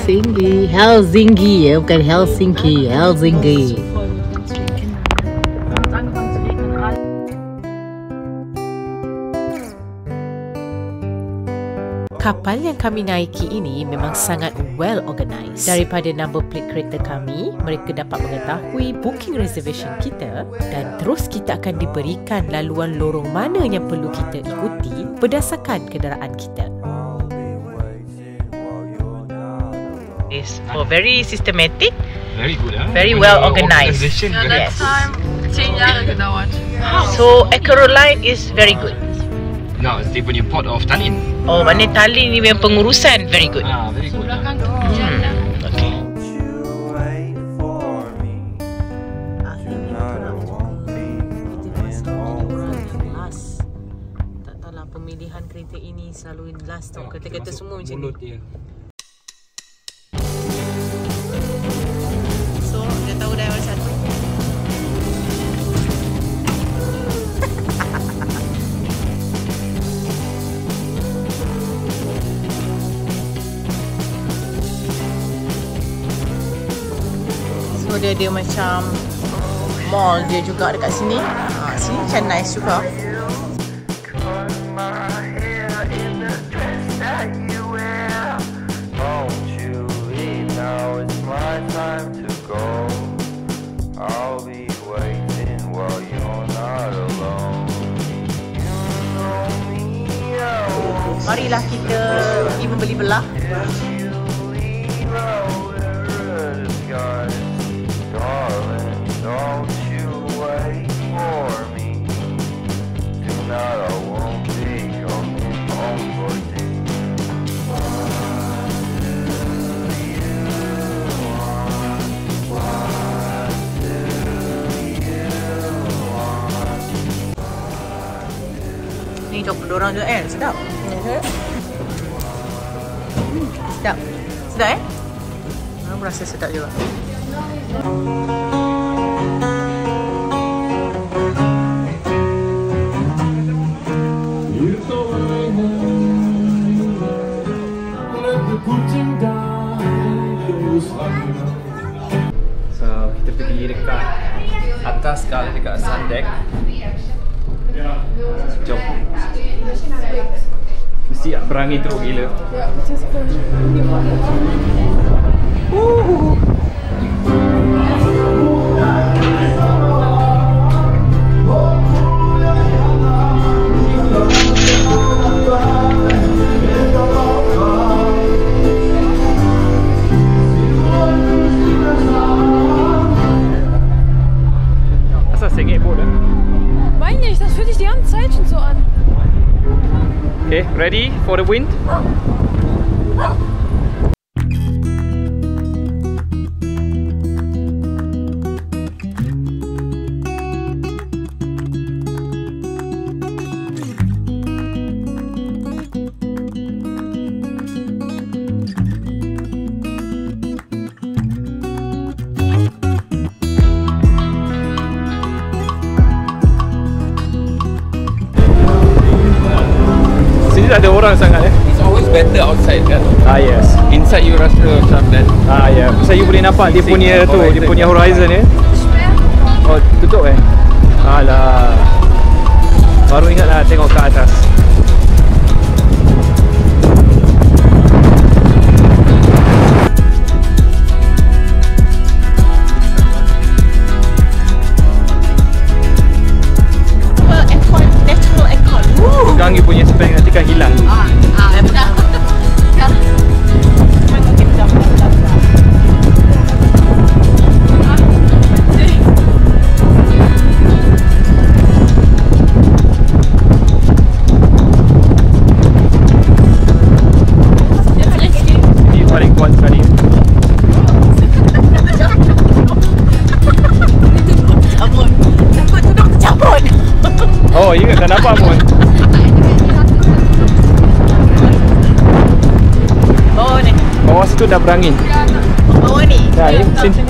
Helsinki. Helsinki ya, bukan Helsinki. Helsinki. Kapal yang kami naiki ini memang sangat well organised. Daripada number plate kereta kami, mereka dapat mengetahui booking reservation kita dan terus kita akan diberikan laluan lorong mana yang perlu kita ikuti berdasarkan kenderaan kita. It's very systematic, very good, huh? very well organised. Yes. Time 10 Jahre gedauert. So Ecoline is very good. No, dia punya port of Tallinn. Oh, maknanya Tallinn ni memang pengurusan very good. Very good. Okay. Tak tahulah pemilihan kereta ini selalu last tau. Kereta-kereta semua macam ni. So, dia tahu dah yang satu. So dia macam mall dia juga dekat sini. Sini macam nice juga. Marilah kita pergi membeli belah. Ni coklat dorang je sedap. Sedap. Sedap Aku rasa sedap juga. So, kita pergi dekat atas sekali dekat sun deck. Jom. Mesti berangi teruk gila. Asal sengit pun dah. Weiß nicht, das fühlt sich die ganze Zeit schon so an. Okay, ready for the wind? Tak ada orang sangat It's always better outside kan. Yes. Inside you rasa macam that. Ya. Pasal you boleh nampak dia punya tu, dia punya horizon ni. Oh, tutup Alah. Baru ingatlah tengok ke atas. Pegang you punya spek nanti kan hilang. Betul. Ini paling kuat sekali. Takut duduk tercabut. Oh, you tak nampak pun. Bawah situ dah berangin. Bawah ni? Ya, sini.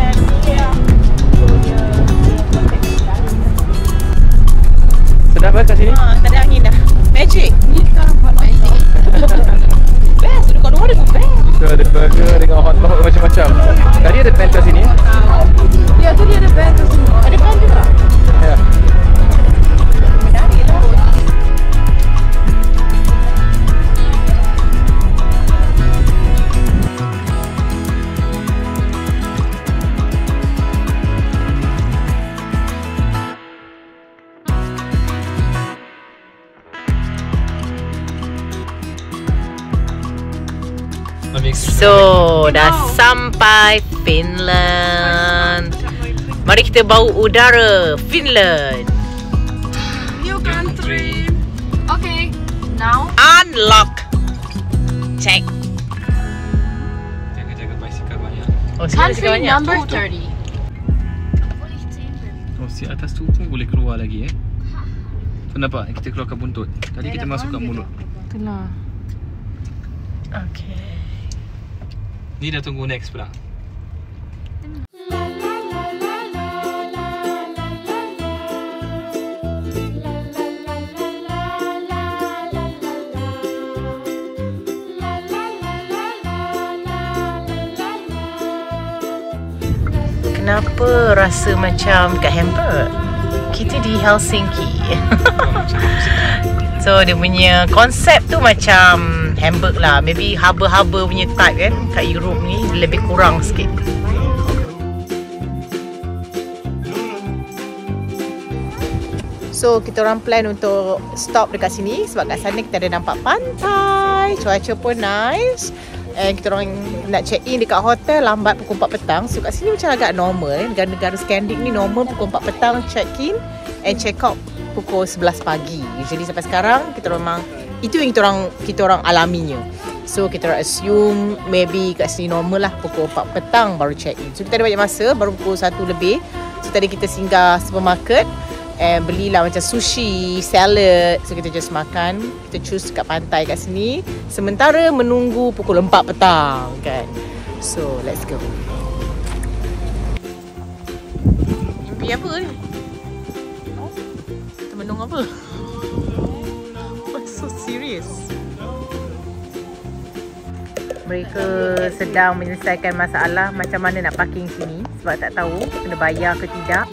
Sedap kat sini? Tak ada angin dah. Magic. Ni sekarang buat magic. Best, duduk kat luar dia pun best. Betul. ada burger dengan hotdog macam-macam. Tadi ada pen kat sini. Ya, tadi ada band tu semua. Ada band juga? Ya. So, dah sampai Finland. Mari kita bau udara Finland. New country. Okay, now. Unlock. Check. Jaga-jaga bicycle banyak. Oh, sini Country banyak. number 30. Oh, si atas tu pun boleh keluar lagi Tu nampak? Kita keluarkan buntut. Tadi kita masukkan mulut. Itulah. Okay. Ni dah tunggu next pula. Kenapa rasa macam kat Hamburg? Kita di Helsinki. So dia punya konsep tu macam Hamburg lah. Maybe harbour-harbour punya type kan. Kat Europe ni lebih kurang sikit. So kita orang plan untuk stop dekat sini sebab kat sana kita ada nampak pantai, cuaca pun nice. And kita orang nak check in dekat hotel lambat pukul 4 petang. So kat sini macam agak normal. Negara-negara Skandik ni normal pukul 4 petang check in and check out pukul 11 pagi. Usually sampai sekarang kita memang itu yang kita orang alaminya. So kita orang assume maybe kat sini normal lah pukul 4 petang baru check in. So kita ada banyak masa, baru pukul 1 lebih. So tadi kita singgah supermarket and belilah macam sushi, salad. So kita just makan. Kita choose kat pantai kat sini sementara menunggu pukul 4 petang kan. So let's go. Mimpi apa ni? Termenung apa? What's so serious? Mereka sedang menyelesaikan masalah macam mana nak parking sini sebab tak tahu kena bayar ke tidak.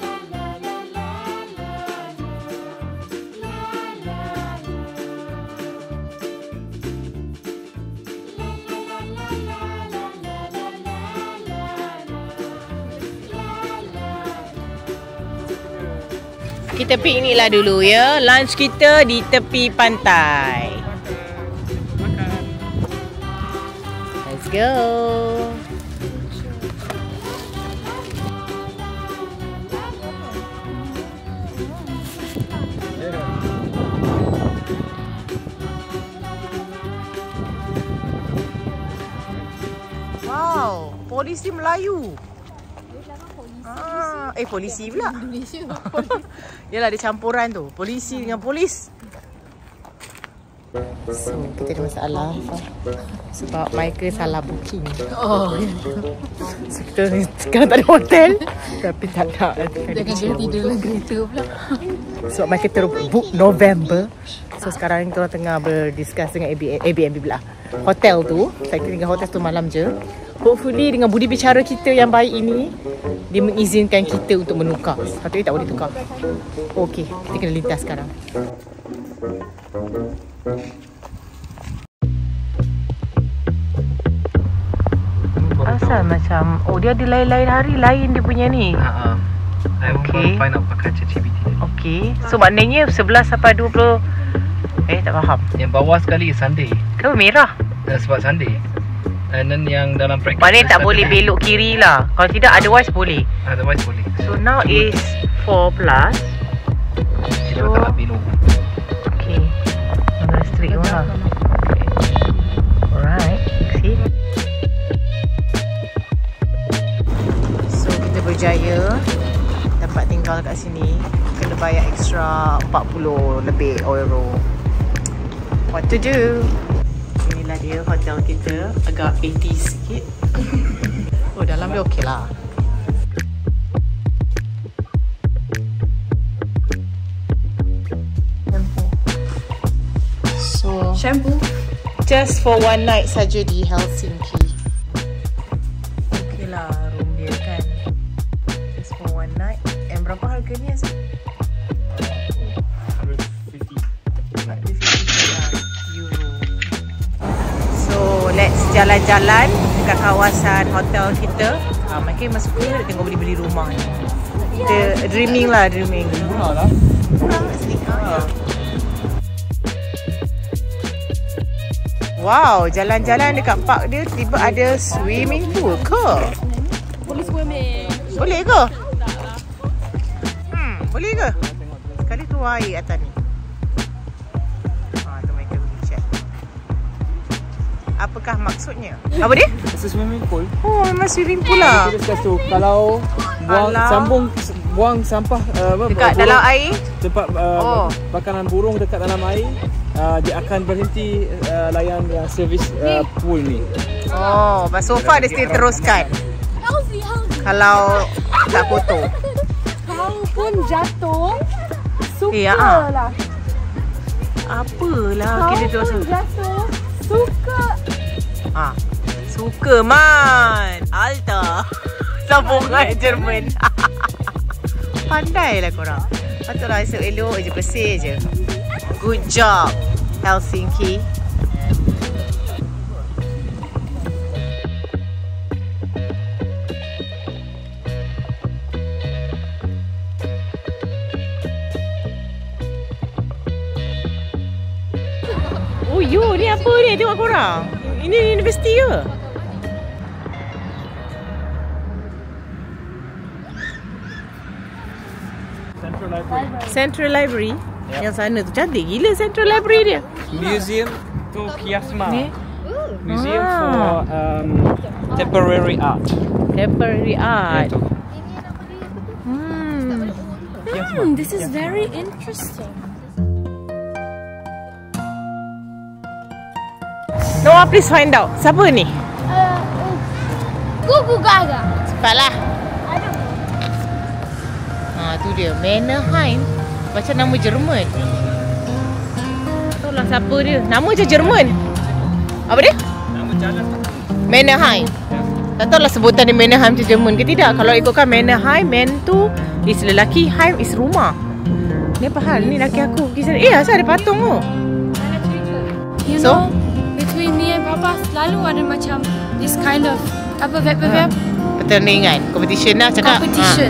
Kita piknik lah dulu ya. Lunch kita di tepi pantai. Let's go. Wow, polisi Melayu. Polisi pula. Indonesia. Yalah, ada campuran tu. Polisi dengan polis. So, kita ada masalah sebab mereka salah booking. Oh. So, kita sekarang tak ada hotel. Tapi tak nak. Jangan dia tidur dalam kereta pula. Sebab mereka terbook November. So, sekarang kita tengah berdiskus dengan Airbnb pula. Hotel tu, saya tinggal hotel tu malam je. Hopefully dengan budi bicara kita yang baik ini, dia mengizinkan kita untuk menukar. Patutnya tak boleh tukar. Okey, kita kena lintas sekarang. Asal macam, dia ada lain-lain hari lain dia punya ni. Okay. Find out pakai ChatGPT. Okey. So maknanya 11 sampai 20. Tak faham. Yang bawah sekali Sunday. Kenapa merah? Sebab Sunday. And then yang dalam practice maknanya tak boleh belok kiri lah. Kalau tidak otherwise boleh. Otherwise boleh. So now is 4 plus. Kita tak nak belok. Okay. Agak strict lah. Okay. Alright. See. So kita berjaya dapat tinggal kat sini. Kena bayar extra 40 lebih euro. What to do? Inilah dia hotel kita. Agak 80s sikit. Oh, dalam dia okey lah. So, Shampoo. just for one night saja di Helsinki. lah room dia kan. Just for one night. And berapa harga ni Azim? 150 euro. So let's jalan-jalan dekat kawasan hotel kita. Mungkin masuk ke tengok beli-beli rumah ni. Kita dreaming lah, dreaming. Murah lah. Kurang asli. Wow, jalan-jalan dekat park dia tiba ada swimming pool ke? Boleh swimming. Boleh ke? Boleh ke? Sekali keluar air atas ni. Tu mereka boleh check. Apakah maksudnya? Apa dia? It's a swimming pool. Oh, memang swimming pool lah. Kita tu kalau buang sampah dekat dalam air. Tempat makanan burung dekat dalam air, dia akan berhenti layan servis pool ni. Oh, so far dia still teruskan. Kalau tak kotor. Kau pun jatuh. Ya. Suka lah. Apalah Kau kita tu. pun jatuh. Suka. Suka man. Alta. Sambungan Jerman. Pandailah korang. Patutlah elok je, bersih je. Good job, Helsinki. Oh yo, ni apa ni? Tengok korang. Ini universiti ke? Central Library. Yang sana tu cantik gila Central Library dia. Museum tu Kiasma. Ni? Museum for temporary art. Temporary art. This is very interesting. Noah, please find out. Siapa ni? Gugu Gaga. Cepatlah. Tu dia, Mannerheim. Macam nama Jerman. Tak tahulah siapa dia. Nama je Jerman. Apa dia? Nama jalan. Mannerheim. Tak tahulah sebutan dia Mannerheim tu Jerman ke tidak. Kalau ikutkan Mannerheim, Man tu is lelaki, Heim is rumah. Ni apa hal? Ni lelaki aku pergi sana. Asal ada patung tu. You So? know, between me and Papa selalu ada macam this kind of verb Pertandingan, competition lah cakap. competition.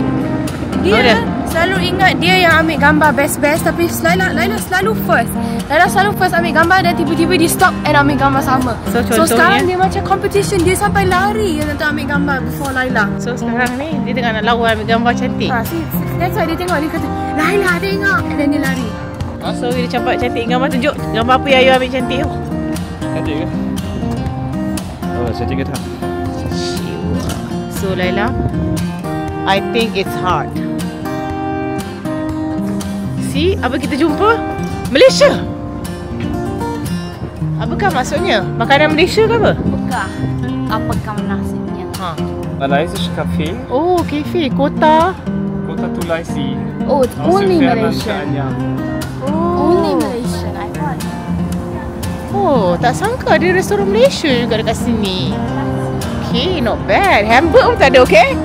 Dia selalu ingat dia yang ambil gambar best-best, tapi Laila selalu first. Laila selalu first ambil gambar dan tiba-tiba dia stop and ambil gambar sama. So, So contohnya? sekarang dia macam competition, dia sampai lari untuk ambil gambar before Laila. So sekarang ni dia tengah nak lawan ambil gambar cantik. That's why dia tengok, dia kata Laila tengok, and then dia lari. So dia campak cantik gambar, tunjuk gambar apa yang you ambil cantik tu. Cantik ke? Oh, cantik ke tak? So Laila, I think it's hard. See, apa kita jumpa? Malaysia. Apakah maksudnya? Makanan Malaysia ke apa? Apakah maksudnya? Malaysia Cafe, Oh, kafe, kota. Kota Tulasi. Oh, it's only Malaysian. Oh. Only Malaysian, I thought. Oh, tak sangka ada restoran Malaysia juga dekat sini. Okay, not bad. Hamburg pun tak ada, okay?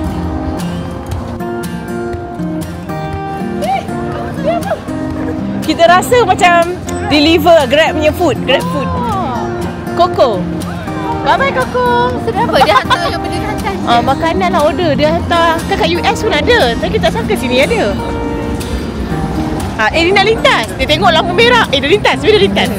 Kita rasa macam deliver Grab punya food, Grab food. Coco. Bye-bye Coco. Kenapa? Dia hantar yang benda dia hantar. Makanan lah order. Dia hantar. Kan kat US pun ada. Tapi kita tak sangka sini ada. Dia nak lintas. Dia tengok lampu merah. Dia lintas. Dia lintas.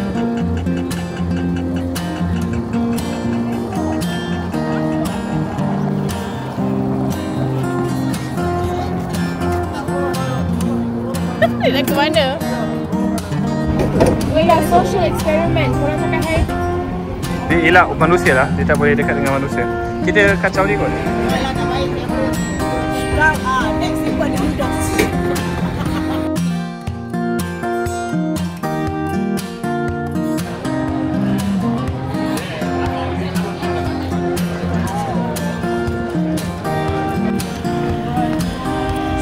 Dia nak ke mana? Wait, social experiment. Korang pakai hair. Dia elak manusia lah. Dia tak boleh dekat dengan manusia. Kita kacau dia kot. Kalau tak baik dia pun. Next dia buat dia mudah.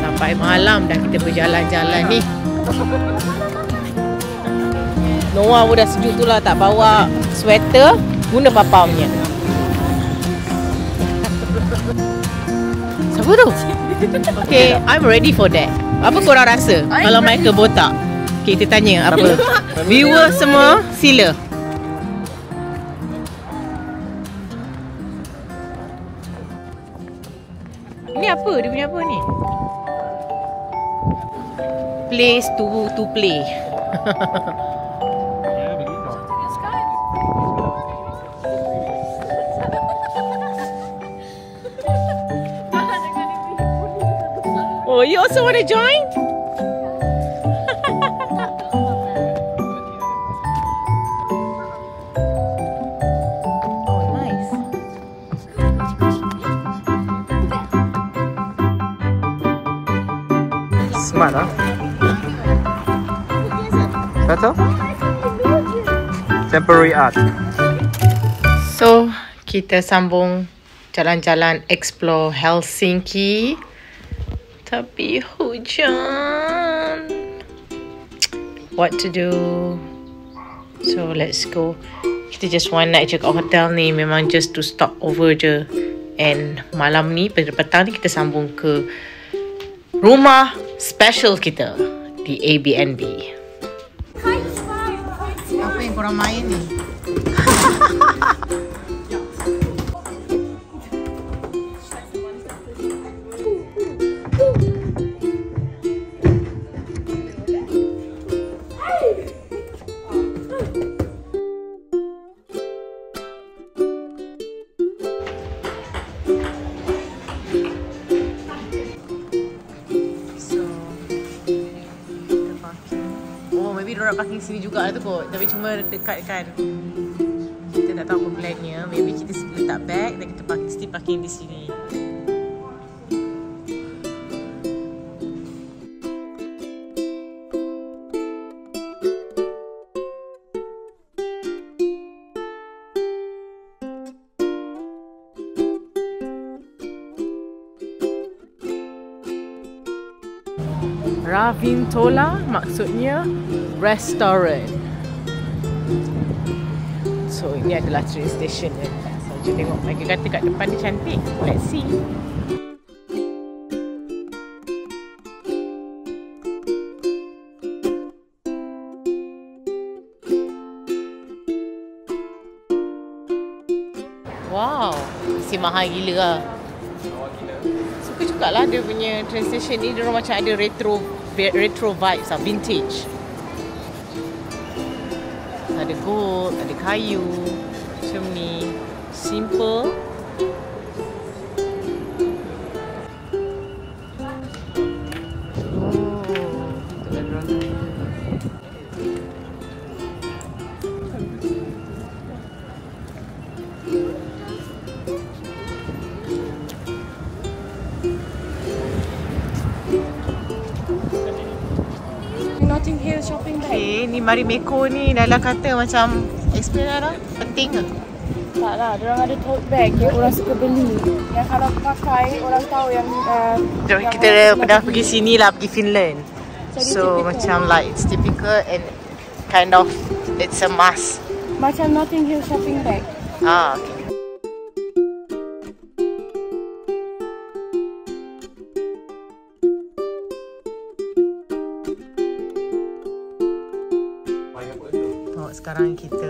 Sampai malam dah kita berjalan-jalan ni. Noah pun dah sejuk tu lah, tak bawa sweater, guna papa punya. Siapa tu? Okay, I'm ready for that. Apa korang rasa kalau Michael botak? Okay, kita tanya apa? Viewer semua, sila. Ni apa? Dia punya apa ni? Place to play. Oh, you also want to join? Oh, nice. Smart lah. Betul? Temporary art. So, kita sambung jalan-jalan explore Helsinki. Tapi hujan. What to do? So, let's go. Kita just one night je kat hotel ni. Memang just to stop over je. And malam ni, petang ni kita sambung ke rumah special kita di Airbnb. Apa yang korang main ni? Diorang parking sini juga tu kot. Tapi cuma dekat kan. Kita tak tahu apa plannya. Maybe kita letak bag dan kita still parking di sini. Ravintola maksudnya restoran. So ini adalah train station ya. So jom tengok mereka kata kat depan ni cantik. Let's see. Wow, mesti mahal gila lah. Suka jugalah dia punya train station ni. Dia macam ada retro vibes lah, vintage. Ada gold, ada kayu. Macam ni. Simple. Notting Hill shopping bag. Okay, ni Marimekko ni Nailah kata macam explain lah, penting ke? Tak lah, diorang ada tote bag yang orang suka beli. Yang kalau pakai, orang tahu yang kita pernah pergi sini lah, pergi Finland. So macam like it's typical and kind of it's a must. Macam Notting Hill shopping bag. Ah, okay. Sekarang kita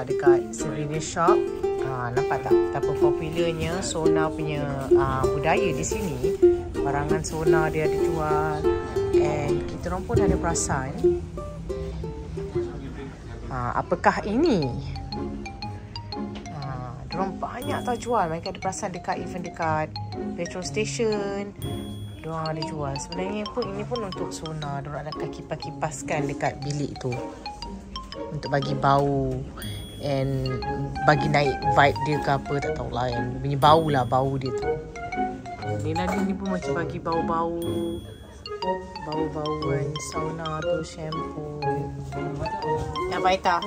dekat souvenir shop. Nampak tak betapa popularnya Sona punya budaya di sini. Barangan Sona dia ada jual. And kita orang pun ada perasan. Apakah ini? Diorang banyak tau jual. Mereka ada perasan dekat even dekat petrol station. Diorang ada jual. Sebenarnya pun ini pun untuk Sona. Diorang akan kipas-kipaskan dekat bilik tu. Untuk bagi bau and bagi naik vibe dia ke apa, tak tahulah, yang bunyi bau lah, bau dia tu. Nila ni pun macam bagi bau-bau, bau-bauan sauna tu, shampoo. Yang Baita?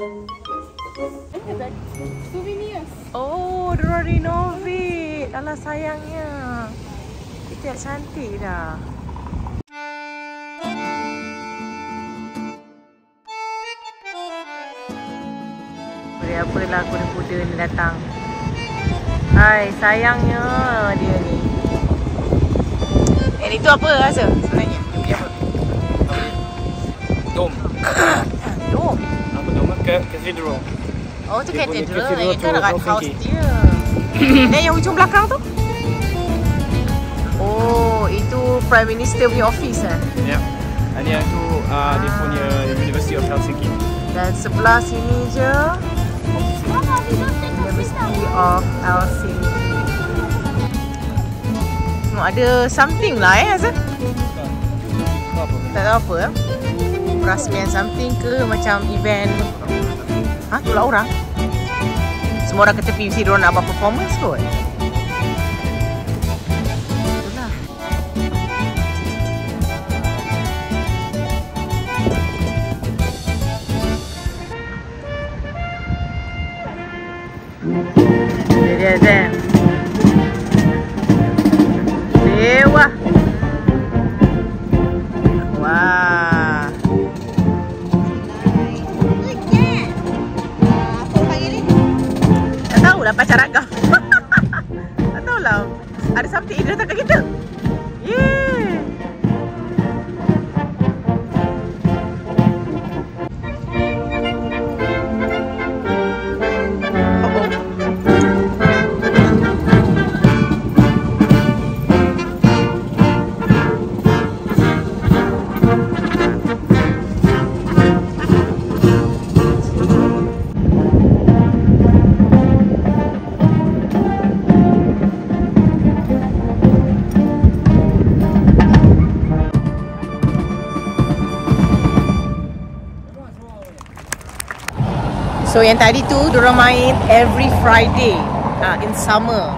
Souvenirs. Oh, diorang renovate. Alah sayangnya. Itu yang cantik dah. Apalah kuda-kuda ni datang. Hai, sayangnya dia ni. And itu apa rasa sebenarnya? Dia apa? Dom. Dom. Apa dom? Cathedral. Oh, tu Dia punya cathedral. cathedral Itu dekat tu house Helsinki. dia. Dan yang ujung belakang tu? Oh, itu Prime Minister punya office Ya. Ini yang tu dia punya University of Helsinki. Dan sebelah sini je University of Helsinki. Ada something lah Azhar. Apa? Tak tahu apa perasmian something ke macam event. Ha? Pula orang. Semua orang ke tepi mesti diorang nak buat performance kot. Itulah. Dia. Dewa. Wah. Tak tahulah pacar agam. Tak tahulah. Ada something dia datang kat kita. Yeah. So yang tadi tu diorang main every Friday in summer.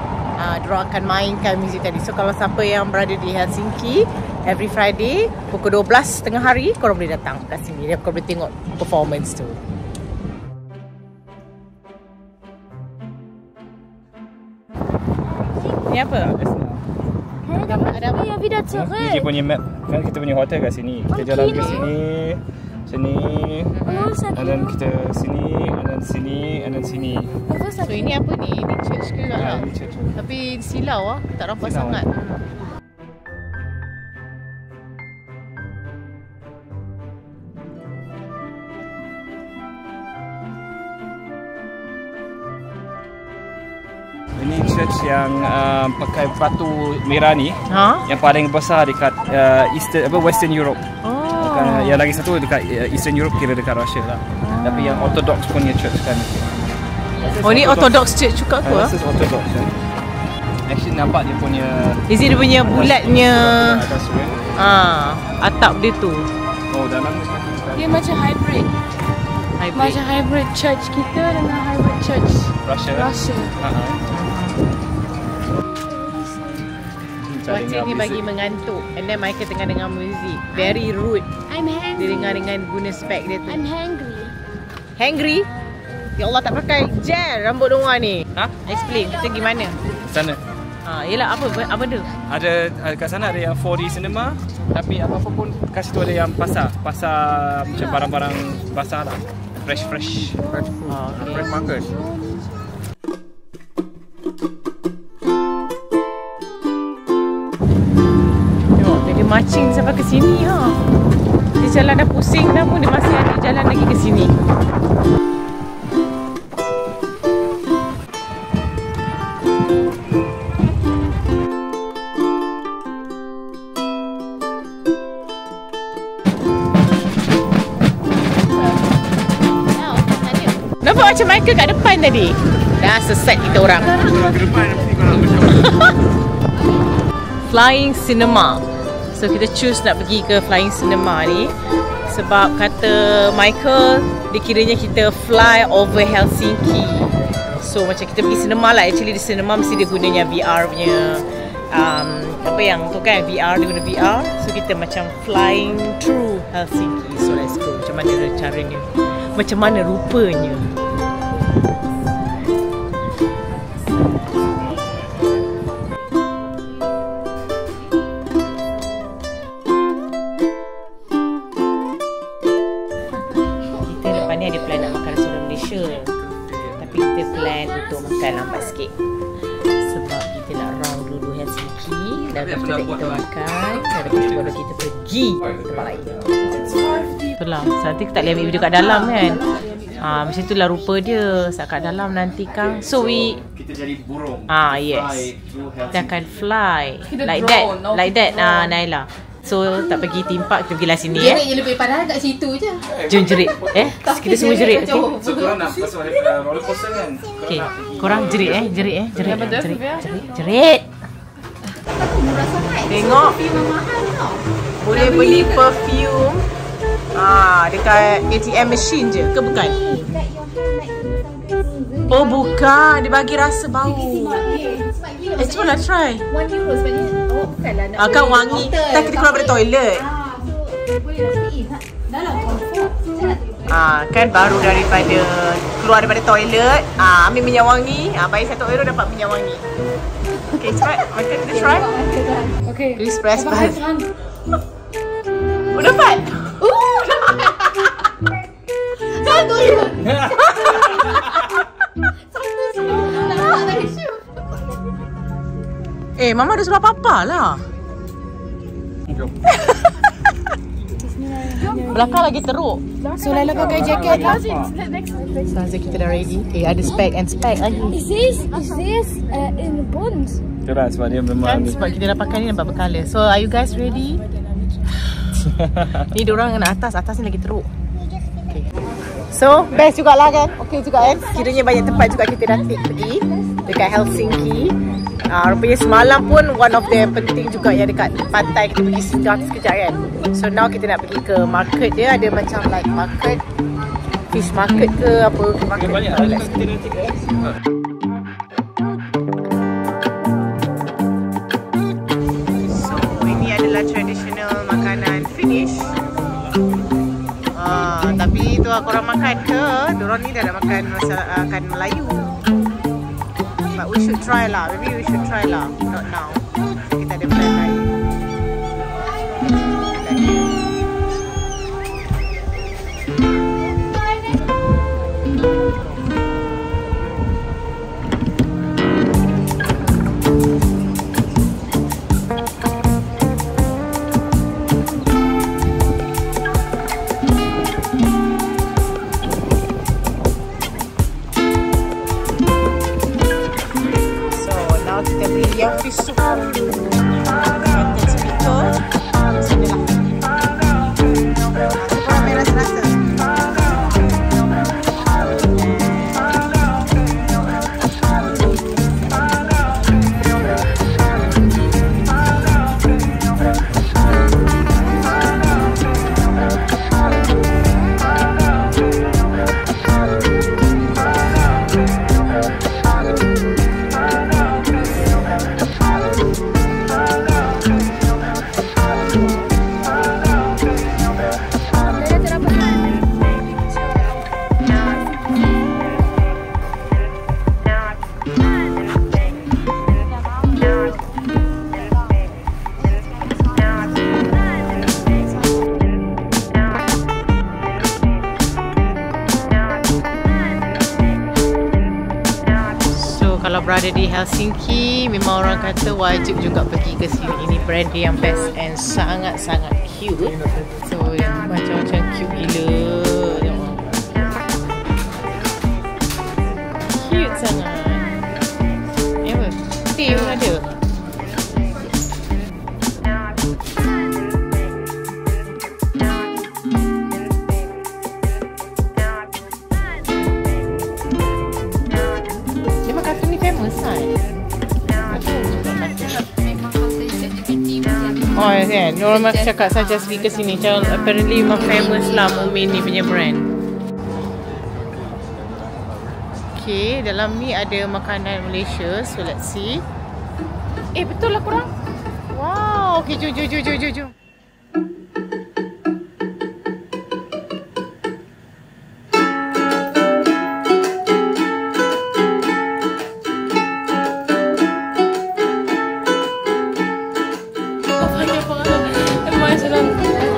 Diorang akan mainkan muzik tadi. So kalau siapa yang berada di Helsinki, every Friday pukul 12 tengah hari korang boleh datang kat sini. Korang boleh tengok performance tu. Ni apa? Ada apa? Ni dia punya map. Kan kita punya hotel kat sini. Kita jalan ke sini. Sini. And then kita sini, and then sini, and then sini. So ini apa ni? Ini church ke lah? Ini church. Tapi silau lah, tak nampak Silau. sangat. Ini church yang pakai batu merah ni. Ha? Yang paling besar dekat Western Europe. Oh. Yang lagi satu dekat Eastern Europe, kira dekat Russia lah. Tapi yang Orthodox punya church kan. Oh ni Orthodox church juga ke? This is Orthodox. Actually nampak dia punya. Is it dia punya bulatnya Atas tu, atap dia tu? Oh dalam ni semakin sekali. Dia macam hybrid. Hybrid. Macam hybrid church kita dengan hybrid church Russia. Russia. Cuaca ni bagi mengantuk. And then Michael tengah dengar muzik. Very rude. I'm hungry. Dia dengar dengan guna spek dia tu. I'm hungry. Hangry? Ya Allah, tak pakai gel rambut diorang ni. Explain, kita pergi mana? Sana. Yelah, apa benda? Ada kat sana ada yang 4D cinema. Tapi apa-apa pun kat situ ada yang pasar macam barang-barang basah lah. Fresh Okay. fresh market. Tengok, dia marching sampai ke sini ha. Dia jalan dah pusing dah pun dia masih ada jalan lagi ke sini. Nampak macam Michael kat depan tadi. Dah sesat kita orang. Flying Cinema. So kita choose nak pergi ke Flying Cinema ni sebab kata Michael dikiranya kita fly over Helsinki. So macam kita pergi cinema lah. Actually di cinema mesti dia gunanya VR punya apa yang tu kan, VR, dia guna VR. So kita macam flying through Helsinki. So let's go. Macam mana caranya, macam mana rupanya. Ni ada plan nak makan restoran Malaysia, tapi kita plan untuk makan lambat sikit sebab kita nak round dulu Helsinki. Dan lepas tu kita makan. Dan lepas tu baru kita pergi ke tempat lain. Itulah. Nanti kita tak boleh ambil video kat dalam kan. Macam itulah rupa dia. Saat kat dalam nanti Kang. So kita jadi burung. Yes. Kita akan fly. Like that Naila. So tak pergi theme park, kita pergilah sini Jerit je lebih, padahal kat situ je. Jom jerit. Kita semua jerit. Okay? So korang nak pasal roller coaster kan? Okay. Korang jerit jerit. Jerit. Murah sangat. Tengok. Mahal tau. Boleh beli perfume dekat ATM machine je ke bukan? Oh bukan, dia bagi rasa bau. Cuba lah try. €1 sebabnya. Oh bukanlah nak. Kan wangi. Tak kita keluar dari toilet. Boleh rasa dalam comfort. Kan baru daripada keluar daripada toilet, ambil minyak wangi, bayar €1 dapat minyak wangi. Okay, cepat. Kita try. Okay. Please press button. Oh, dapat. Satu je. Mama dah suruh apa-apa lah. Belakang lagi teruk. So Laila pakai jaket lah. So kita dah ready. Ada spek lagi. Is this in the bones? Keras sebab dia memang Sebab kita dah pakai ni nampak berkala. So are you guys ready? Ni diorang nak atas ni lagi teruk. Okay. So best jugalah kan? Okay juga kan? Kiranya banyak tempat juga kita dah pergi dekat Helsinki. Rupanya semalam pun one of the penting juga yang dekat pantai kita pergi singgah sekejap kan. So now kita nak pergi ke market dia, ada macam like market, fish market ke apa market. banyak lah kita nanti. So ini adalah traditional makanan Finnish. Tapi tu korang makan ke? Diorang ni dah nak makan masakan Melayu. But we should try lah. Maybe we should try lah. Not now. Kita ada plan lain. Yang fish soup Content speaker sini lah. Korang main rasa-rasa. Kalau berada di Helsinki, memang orang kata wajib juga pergi ke sini. Ini brand dia yang best and sangat-sangat cute. So macam-macam cute gila. Cute sangat. Apa? Teh pun ada. Oh kan, orang cakap saja pergi ke sini. Macam apparently memang famous lah Moomin ni punya brand. Okay, dalam ni ada makanan Malaysia. So let's see. Betul lah korang. Wow, okay jom.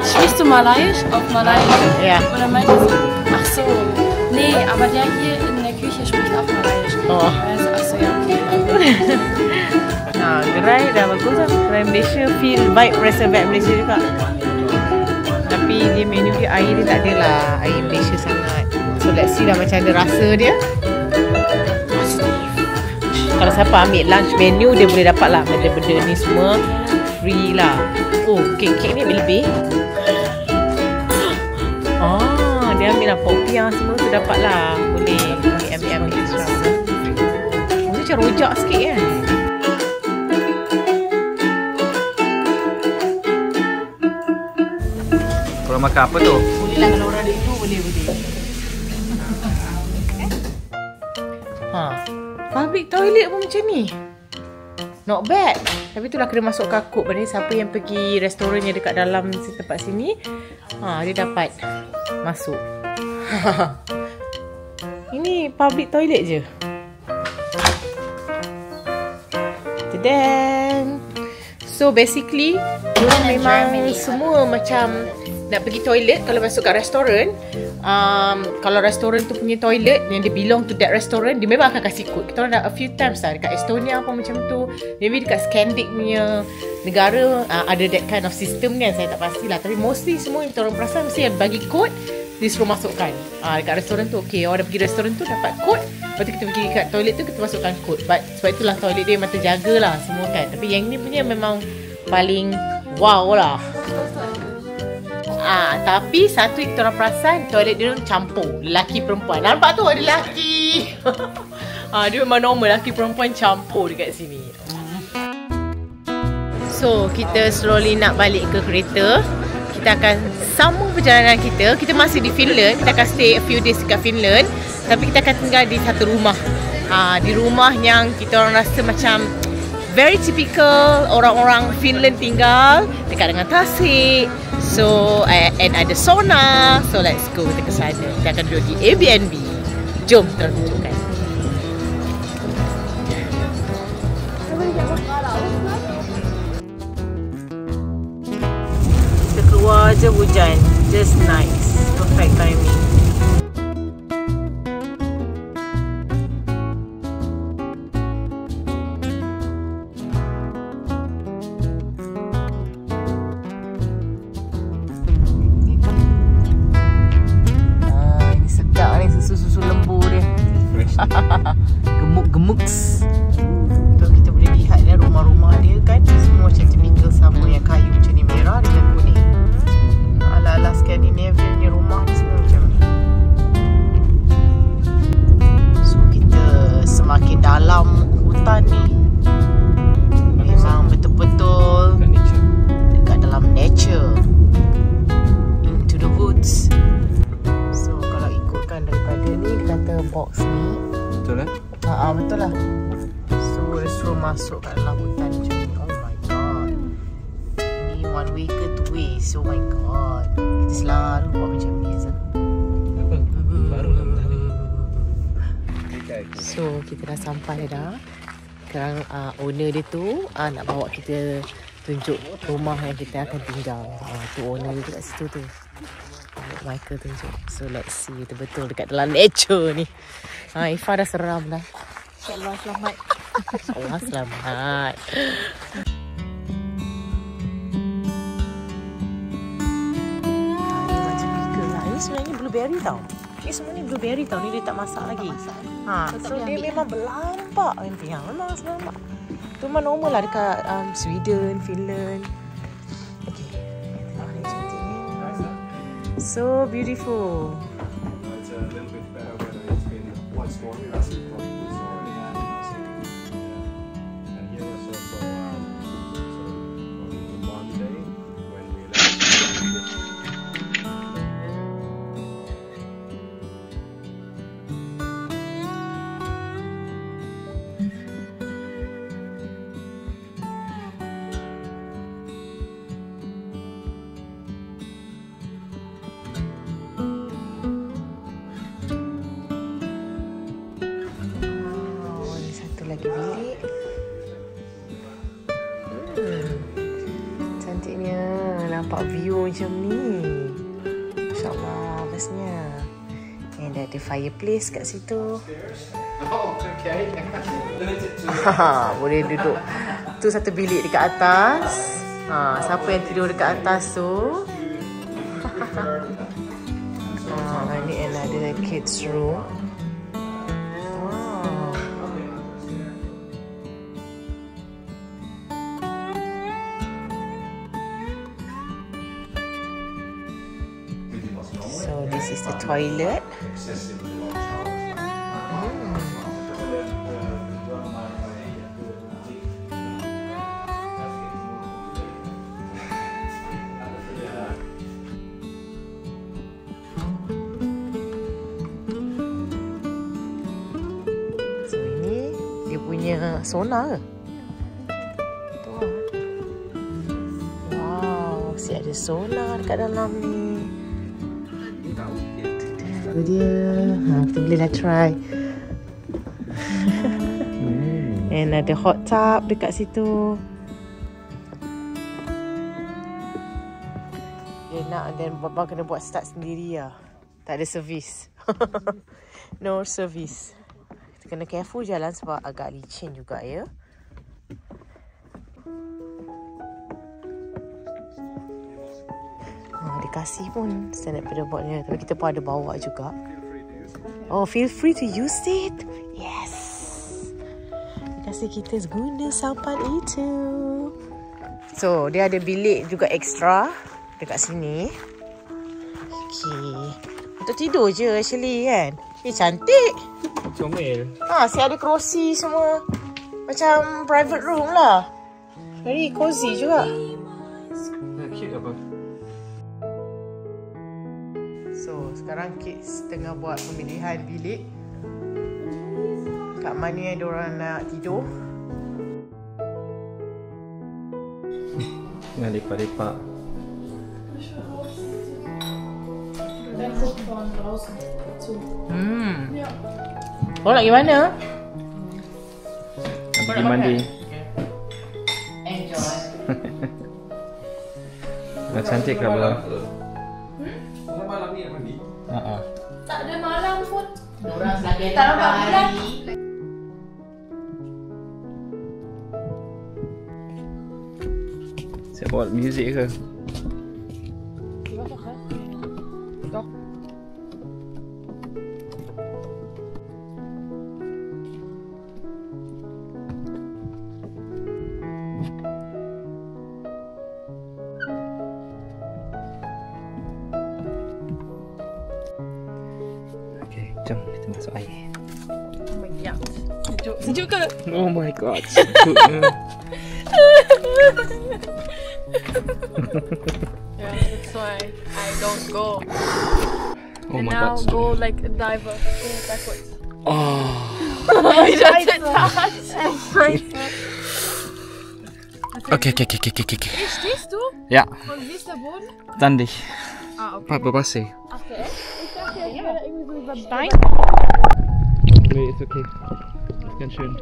Sprichst du Malaiisch? Auf Malaiisch? Ja. Und dann meinte sie, ach so, nee, aber der hier in der Küche spricht auch Malaiisch. Oh. Also, ach so, ja, okay. Gerai dah bagus lah. Gerai Malaysia feel vibe rasa vibe Malaysia juga. Tapi dia menu dia air dia tak ada lah. Air Malaysia sangat. So let's see lah macam ada rasa dia. Kalau siapa ambil lunch menu dia boleh dapat lah benda-benda ni semua free lah. Oh, kek ni lebih. Dia ambil lah popiah semua tu dapat lah. Boleh ambil extra. Oh, macam rojak sikit kan. Korang makan apa tu? Boleh lah kalau orang ada itu boleh. Public toilet pun macam ni. Not bad. Tapi itulah kena masuk kakut. Pada siapa yang pergi restoran yang dekat dalam tempat sini, dia dapat masuk. Ini public toilet je. Tadang. So basically, diorang memang semua macam nak pergi toilet kalau masuk kat restoran. Kalau restoran tu punya toilet yang dia belong to that restaurant, dia memang akan kasih kod. Kita orang dah a few times lah dekat Estonia pun macam tu. Maybe dekat Scandic punya negara ada that kind of system kan, saya tak pastilah. Tapi mostly semua yang kita orang perasan mesti yang bagi kod, dia suruh masukkan. Dekat restoran tu okay, orang dah pergi restoran tu dapat kod, lepas tu kita pergi kat toilet tu kita masukkan kod. But sebab itulah toilet dia memang terjaga lah semua kan. Tapi yang ni punya memang paling wow lah. Tapi satu yang kita orang perasan, toilet dia orang campur lelaki perempuan. Nampak tu ada lelaki. Dia memang normal, lelaki perempuan campur dekat sini. So kita slowly nak balik ke kereta. Kita akan sambung perjalanan kita. Kita masih di Finland. Kita akan stay a few days dekat Finland. Tapi kita akan tinggal di satu rumah. Di rumah yang kita orang rasa macam very typical orang-orang Finland tinggal, dekat dengan tasik. So and ada sauna. So let's go kita ke sana. Kita akan duduk di Airbnb. Jom kita tunjukkan. Kita keluar je hujan. Just nice. Perfect timing. Susu lembu dia. Gemuk-gemuk. Kita boleh lihat dia rumah-rumah dia kan, semua macam typical sama yang kayu macam ni, merah dengan kuning. Ala-ala Scandinavian ni rumah ni semua macam ni. So kita semakin dalam hutan ni, memang betul-betul dekat dalam nature, into the woods. Daripada ni dia kata box ni betul lah. Betul lah. So dia suruh masuk kat dalam hutan macam ni. Oh my god. Ini one way ke two way. Oh my god. Kita selalu buat macam ni Azam. Baru lah tadi. So kita dah sampai dah. Sekarang owner dia tu nak bawa kita tunjuk rumah yang kita akan tinggal. Tu owner dia kat situ tu. Michael tunjuk. So let's see betul-betul dekat dalam nature ni. Ifah dah seram dah. InsyaAllah selamat. InsyaAllah selamat. Ni macam pickle lah. Ini sebenarnya blueberry tau. Ni semua ni blueberry tau. Ni dia tak masak lagi. So dia memang berlampak nanti. Memang berlampak. Tu memang normal lah dekat Sweden, Finland. So beautiful. It's a little bit better weather. It's been once more last week probably snowing and here was also on Monday when we left. Lagi bilik. Cantiknya. Nampak view macam ni. MasyaAllah, bestnya. And ada fireplace kat situ. Oh, okay. Boleh duduk Tu satu bilik dekat atas. Siapa yang tidur dekat atas tu? Ini another kids room. So this is the toilet. So ini dia punya sauna ke? Wow, si ada sauna dekat dalam ni. Dia kita bolehlah try. And ada hot tub dekat situ. Dia nak, dan Baba kena buat start sendiri lah. Tak ada servis. No service. Kita kena careful jalan sebab agak licin juga ya. Dikasih pun stand up paddleboard ni, tapi kita pun ada bawa juga. Oh, feel free to use it. Yes. Dikasih kita guna sampan itu. So, dia ada bilik juga ekstra dekat sini. Okay. Untuk tidur je actually kan. Cantik. Comel. Saya ada kerusi semua. Macam private room lah. Very cozy juga. Cute apa? So, sekarang kids tengah buat pemilihan bilik. Kat mana yang diorang nak tidur. Nak lepak-lepak. Kau nak pergi mana? Nak pergi mandi. Enjoy. Cantik ke belum? Malam ni nak mandi? Tak ada malam pun. Diorang lagi Tak nampak bulan. Saya bawa muzik ke? Jom kita masuk air. Oh my god. Sejuk. Sejuk ke? Oh my god. Yeah, that's why I don't go. Oh And my now god. go like a diver. Go backwards. Oh. We just touch. Okay. Ist das du? Ja, Und wie ist der Boden? sandig. Okay. Berbassi. Okay. Ich dachte, es wäre irgendwie so über Stein. Nee, ist okay. Ist ganz schön.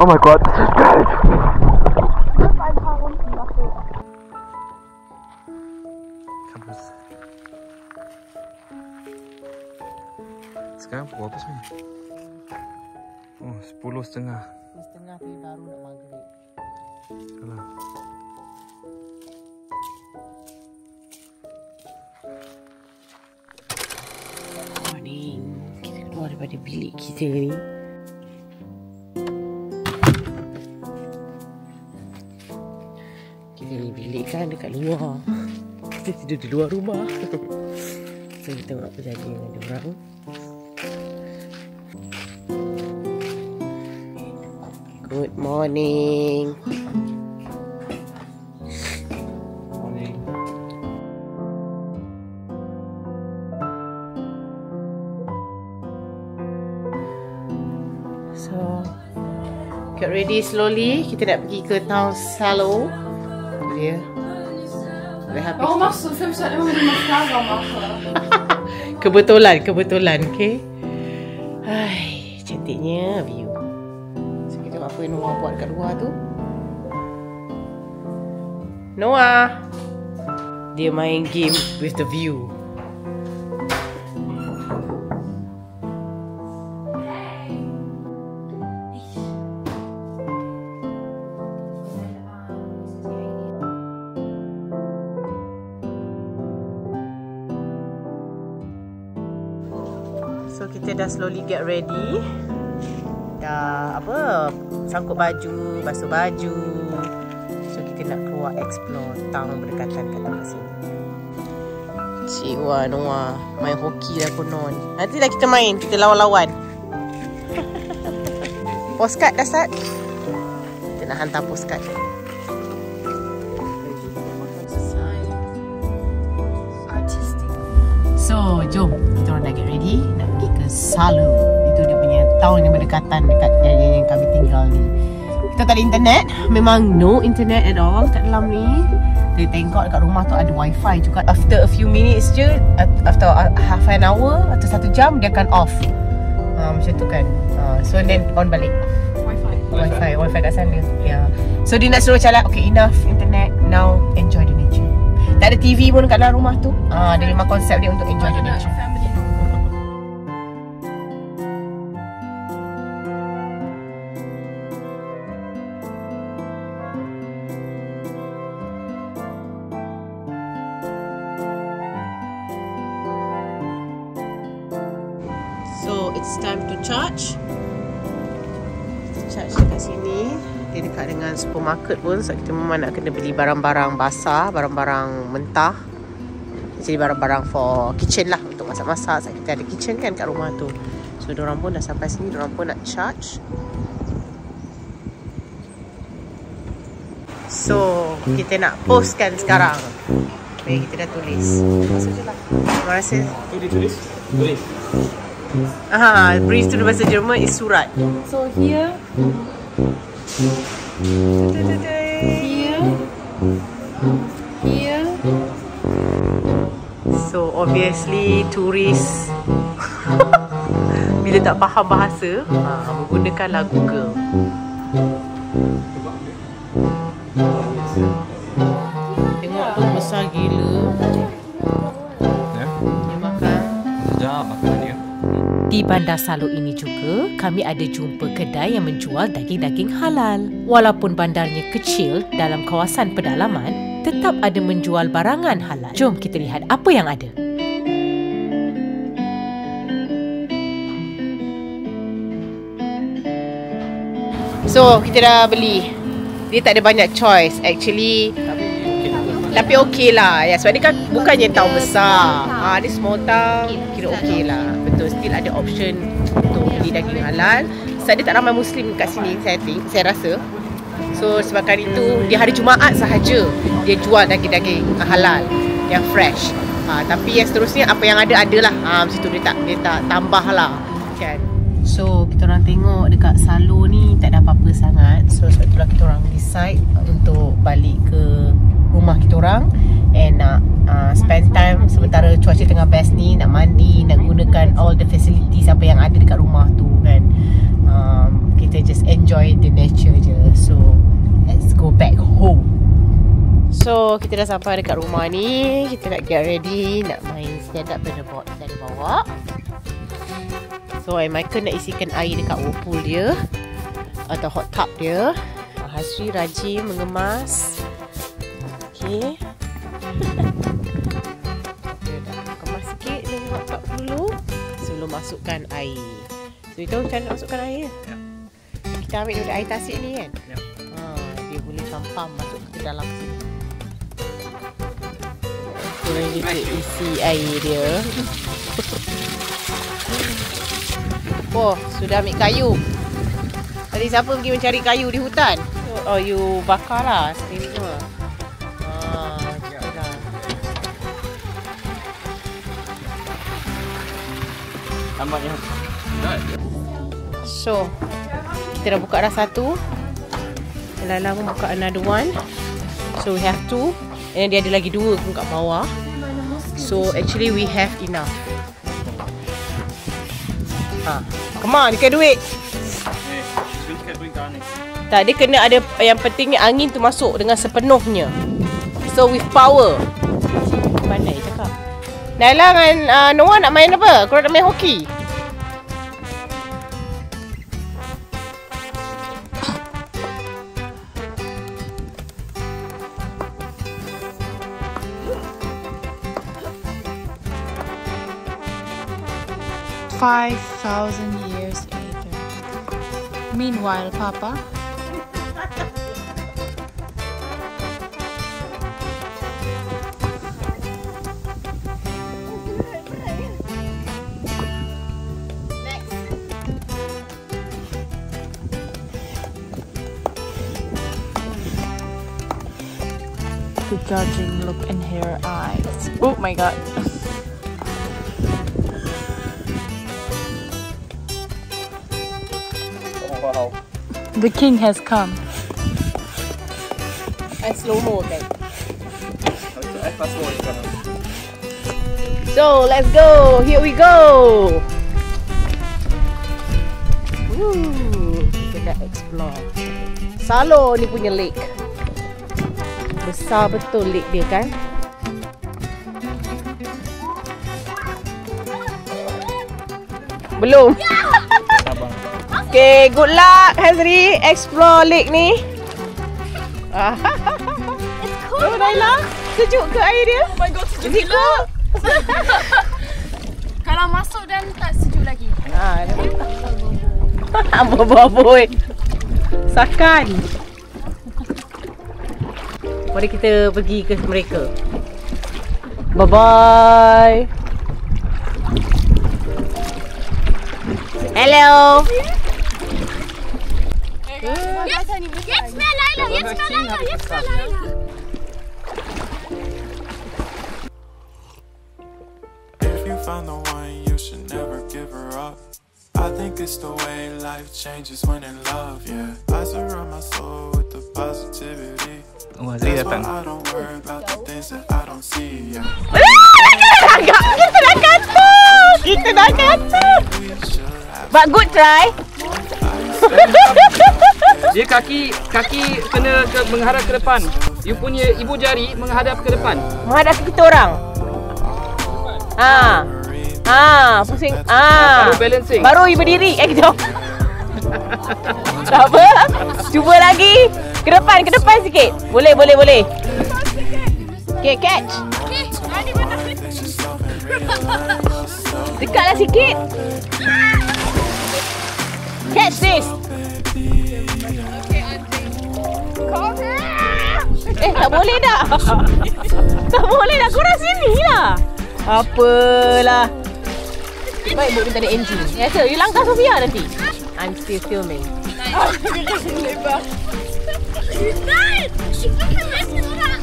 Oh mein Gott, das ist kalt. Ein paar Runden machen. Sekarang pukul apa sebenarnya? Oh, 10:30. 10:30 tapi baru nak maghrib. Alah. Morning. Kita keluar daripada bilik kita ni. Kita ni bilik kan dekat luar. Kita tidur di luar rumah. So kita tengok apa jadi dengan diorang. Good morning. Morning. So, get ready slowly. Kita nak pergi ke town Salo. Dia. Dah habis. Warum machst du 5 Stunden immer, wenn du Mascara machst? Kebetulan, okay? Hai, cantiknya view. So, kita tengok apa yang Noah buat kat luar tu. Noah! Dia main game with the view. kita dah slowly get ready. Dah sangkut baju, basuh baju. So kita nak keluar explore town berdekatan kat tempat sini. Cik Wan Noah main hoki dah konon. Nantilah kita main, kita lawan-lawan. Postcard dah start. Kita nak hantar postcard. So, jom kita orang dah get ready nak pergi ke Salu. Itu dia punya town yang berdekatan dekat area yang kami tinggal ni. Kita tak ada internet. Memang no internet at all kat dalam ni. Kita tengok dekat rumah tu ada wifi juga. After a few minutes je, after half an hour atau 1 jam, dia akan off. Macam tu kan. So then on balik. Wifi kat sana. Yeah. So dia nak suruh macam like, okay, enough internet, now enjoy the nature. Tak ada TV pun kat dalam rumah tu. Dia memang konsep dia untuk enjoy the nature. So it's time to charge. Charge dekat sini. Dia dekat dengan supermarket pun. So kita memang nak kena beli barang-barang basah, barang-barang mentah. Jadi barang-barang for kitchen lah, untuk masak-masak. So kita ada kitchen kan kat rumah tu. So diorang pun dah sampai sini, diorang pun nak charge. So kita nak postkan sekarang. Baik, kita dah tulis. Masuk je lah. Terima kasih. Tu ditulis? Tulis. Brief tu bahasa Jerman is surat. So here, here. So obviously turis bila tak faham bahasa, menggunakanlah Google. Tengok tu besar gila. Dia makan. Sekejap makan dia. Di Bandar Salu ini juga, kami ada jumpa kedai yang menjual daging-daging halal. Walaupun bandarnya kecil dalam kawasan pedalaman, tetap ada menjual barangan halal. Jom kita lihat apa yang ada. So, kita dah beli. Dia tak ada banyak choice actually. Tapi okey lah. Ya, sebab dia kan bukannya town besar. Dia small town, kira okey lah. Betul, still ada option untuk beli daging halal. Sebab dia tak ramai Muslim kat sini, saya rasa. So sebabkan itu, di hari Jumaat sahaja dia jual daging-daging halal yang fresh. Tapi yang seterusnya apa yang ada adalah. Macam tu dia tak tambah lah kan. So kita orang tengok dekat Salu ni tak ada apa-apa sangat. So sebab itulah kita orang decide untuk balik ke rumah kita orang and nak spend time sementara cuaca tengah best ni, nak mandi, nak gunakan all the facilities apa yang ada dekat rumah tu kan. Kita just enjoy the nature je. So let's go back home. So kita dah sampai dekat rumah ni. Kita nak get ready, nak main stand up paddleboard dari bawah. So Michael nak isikan air dekat whirlpool dia atau hot tub dia. Hasri rajin mengemas. Okay. Dia dah kemas sikit dengan hot tub dulu sebelum masukkan air. So itu macam nak masukkan air. Ya. Kita ambil daripada air tasik ni kan. Ya. Dia boleh sampam masuk ke dalam sini. Kemudian kita isi air dia. Oh, sudah ambil kayu. Tadi siapa pergi mencari kayu di hutan? Oh, you bakar lah sendiri semua. Tampaknya. So, kita dah buka dah satu. Lala pun buka another one. So, we have two. And dia ada lagi dua pun kat bawah. So, actually we have enough. Come on, ikan duit. Tak, dia kena ada, yang pentingnya angin tu masuk dengan sepenuhnya. So, with power. Pandai cakap. Naila dengan Noah nak main apa? Korang nak main hoki? 5,000 years later. Meanwhile, Papa. The judging look in her eyes. Oh my god. Wow. The king has come. I slow mo, okay? I fast forward sekarang. So, let's go. Here we go. Kita dah explore. Salo ni punya lake. Besar betul lake dia kan? Belum. Okay, good luck Hazri explore lake ni. It's cool. Oh, Naila, sejuk ke air dia? Oh my god, sejuk Is it cool? Kalau masuk dan tak sejuk lagi. Boboiboy. Sakan. Mari kita pergi ke mereka. Bye bye. Hello. Jetzt mehr Leila, jetzt mehr Leila, jetzt mehr Leila. If you found the one, you should never give her up. I think it's the way life changes when in love, yeah. I surround my soul with the positivity. Oh, Hazri datang. I don't worry about the things that I don't see, yeah. Kita dah kata. Kita dah kata. But good try. Dia kaki kena menghadap ke depan. You punya ibu jari menghadap ke depan. Menghadap kita orang. Pusing. Baru balancing. Baru you berdiri. Kejap. Tak apa. Cuba lagi. Ke depan sikit. Boleh. Okay, catch. Dekatlah sikit. Catch this. Tak boleh dah. Tak boleh dah. Korang sini lah. Apalah. Baik, buat minta ada engine. Biasa, you langkah Sofia nanti. I'm still filming. Nein! Ich will kein Essen oder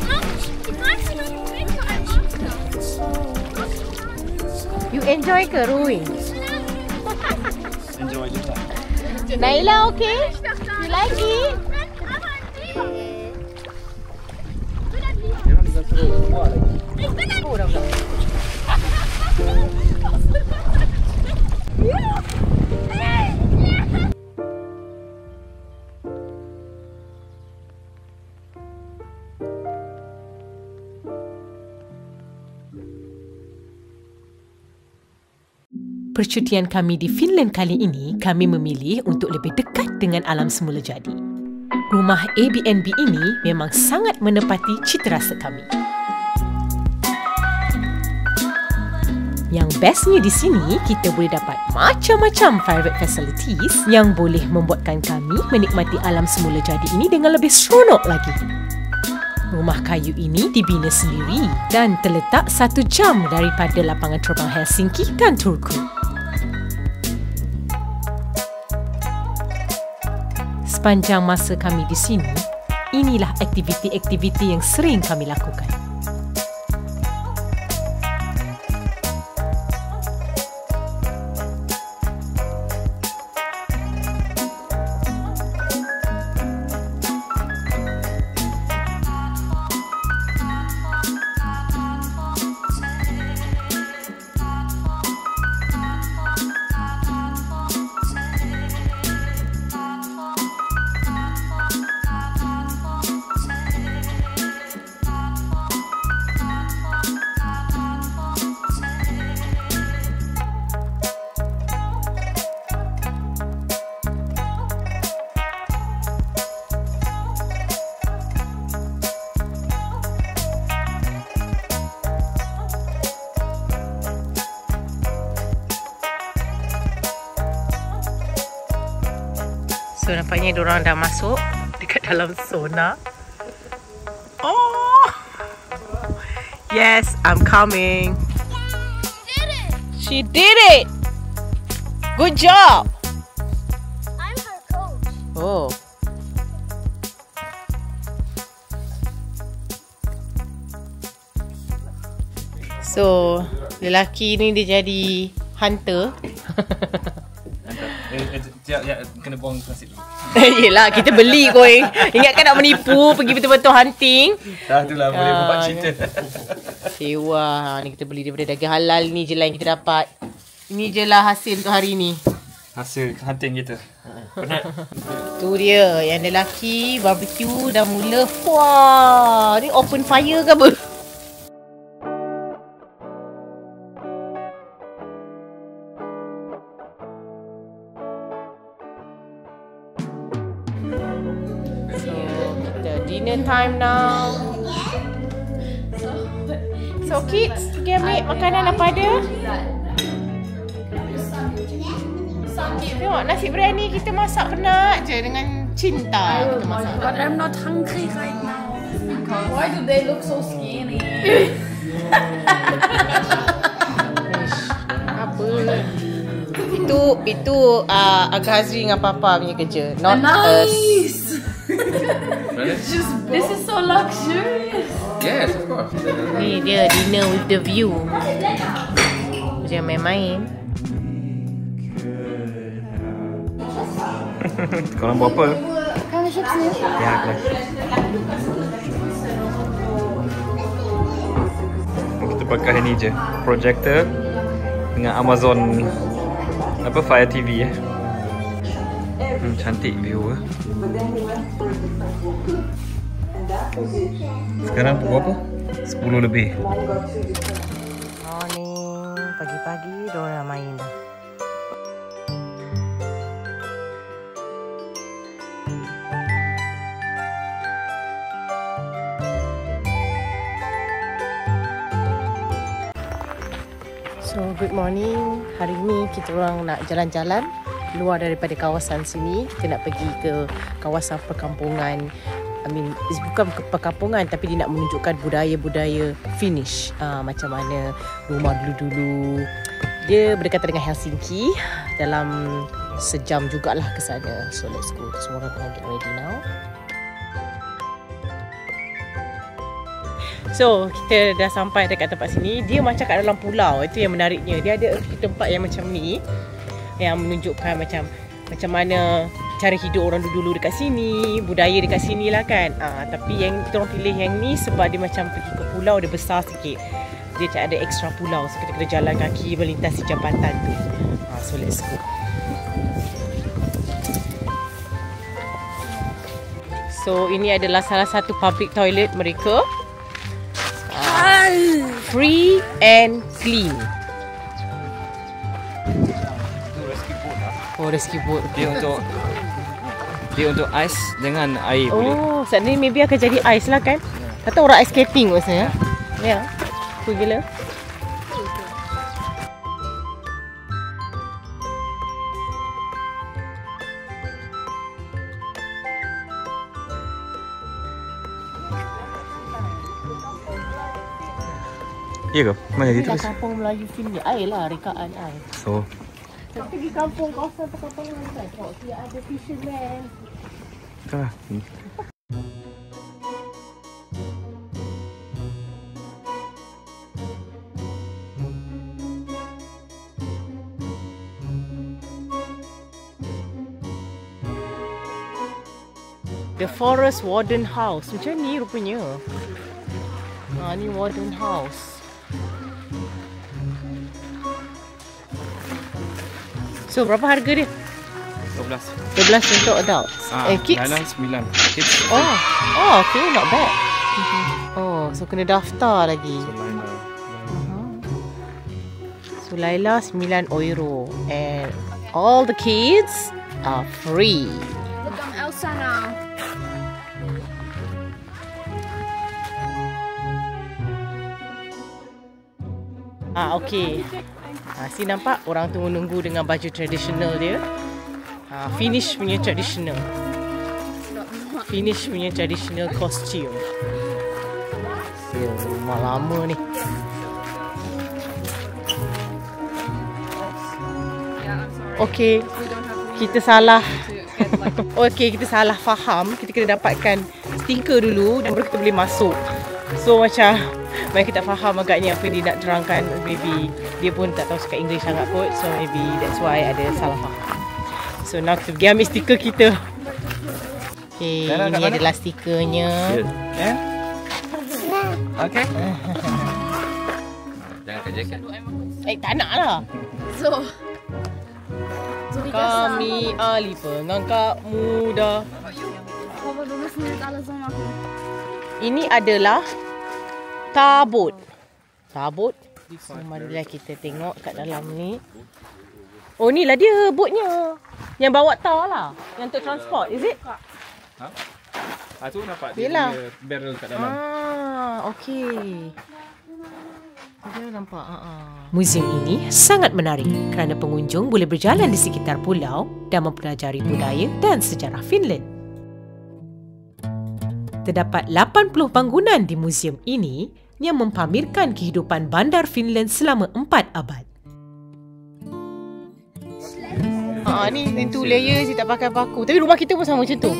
die meisten Leute einfach. You enjoy ke rowing? Enjoy juga. Naila okay? You like it? Jangan bisa seru semua lagi. Oh, dah. Percutian kami di Finland kali ini, kami memilih untuk lebih dekat dengan alam semula jadi. Rumah Airbnb ini memang sangat menepati citarasa kami. Yang bestnya di sini, kita boleh dapat macam-macam private facilities yang boleh membuatkan kami menikmati alam semula jadi ini dengan lebih seronok lagi. Rumah kayu ini dibina sendiri dan terletak 1 jam daripada lapangan terbang Helsinki dan Turku. Sepanjang masa kami di sini, inilah aktiviti-aktiviti yang sering kami lakukan. So nampaknya diorang dah masuk dekat dalam sauna. Oh, yes, I'm coming. She did it. Good job. I'm her coach. Oh. So, lelaki ni dia jadi hunter. Kena buang plastik dulu. Yelah, kita beli going. Ingatkan nak menipu, pergi betul-betul hunting. Dah tu lah, boleh buat cerita. Sewa. Ni kita beli daripada daging halal ni je lah yang kita dapat. Ini je lah hasil untuk hari ni. Hasil hunting kita. Penat. Tu dia, yang lelaki barbecue dah mula. Wah, ni open fire ke apa? Dinner time now. So kids, pergi ambil makanan apa ada? Tengok nasi biryani kita masak penat je dengan cinta kita masak. But I'm not hungry right now. Why do they look so skinny? Apa? Itu Agak Hazri dengan Papa punya kerja. Not us. This is so luxurious. Yes, of course. Ni dia dinner with the view. Jangan main-main. Korang buat apa? Kan chips ni. Ya, kelas. Kita pakai ni je, projector dengan Amazon Fire TV cantik view. Sekarang pukul apa? 10 lebih. Morning, pagi-pagi diorang nak main dah. So, good morning. Hari ni kita orang nak jalan-jalan luar daripada kawasan sini. Kita nak pergi ke kawasan perkampungan. Bukan perkampungan, tapi dia nak menunjukkan budaya-budaya Finnish. Macam mana rumah dulu-dulu. Dia berdekatan dengan Helsinki. Dalam sejam jugalah ke sana. So, let's go. Semua orang tengah get ready now. So, kita dah sampai dekat tempat sini. Dia macam kat dalam pulau. Itu yang menariknya. Dia ada tempat yang macam ni, yang menunjukkan macam mana cara hidup orang dulu dekat sini, budaya dekat sini lah kan. Tapi yang kita orang pilih yang ni sebab dia macam pergi ke pulau, dia besar sikit. Dia macam ada extra pulau. So, kita kena jalan kaki melintasi jambatan tu. So, let's go. So, ini adalah salah satu public toilet mereka. Free and clean. Itu rescue boat lah. Oh, rescue boat. Dia untuk ais dengan air boleh. Oh, saat ni maybe akan jadi ais lah kan? Atau orang ice skating maksudnya. Ya. Cool gila. Ya ke? Mana dia terus? Kampung Melayu sini air lah, rekaan air. So, Kita pergi kampung kawasan perkampungan kan. Tengok dia ada fisherman. dah. The Forest Warden House. Macam ni rupanya. Ni Warden House. So, berapa harga dia? 12. 12 untuk adults. Kids? Dalam 9. Kids. Oh, okay, not bad. Oh, so kena daftar lagi. So, Laila 9 euro. And all the kids are free. Look, I'm Elsa now. Okay. Si nampak orang tu menunggu dengan baju tradisional dia. Finish punya traditional. Finish punya traditional costume. Rumah lama ni. Okey, kita salah. Okey, kita salah faham. Kita kena dapatkan stiker dulu dan baru kita boleh masuk. So macam mereka tak faham agaknya apa dia nak terangkan. Maybe dia pun tak tahu cakap English sangat kot. So maybe that's why ada salah faham. So now kita pergi ambil stiker kita. Okay, ini adalah stikernya. Yeah. Okay. Jangan kerja kan? Tak nak lah. So Kami ahli pengangkat muda. Ini adalah tabut. Tabut. So, marilah kita tengok kat dalam ni. Oh, ni lah dia botnya. Yang bawa tar lah. Yang untuk transport, is it? Tu nampak Yelah. dia barrel kat dalam. Okey. Dia nampak. Museum ini sangat menarik kerana pengunjung boleh berjalan di sekitar pulau dan mempelajari budaya dan sejarah Finland. Terdapat 80 bangunan di museum ini yang mempamerkan kehidupan bandar Finland selama 4 abad. Ni 2 layer dia tak pakai paku. Tapi rumah kita pun sama macam tu.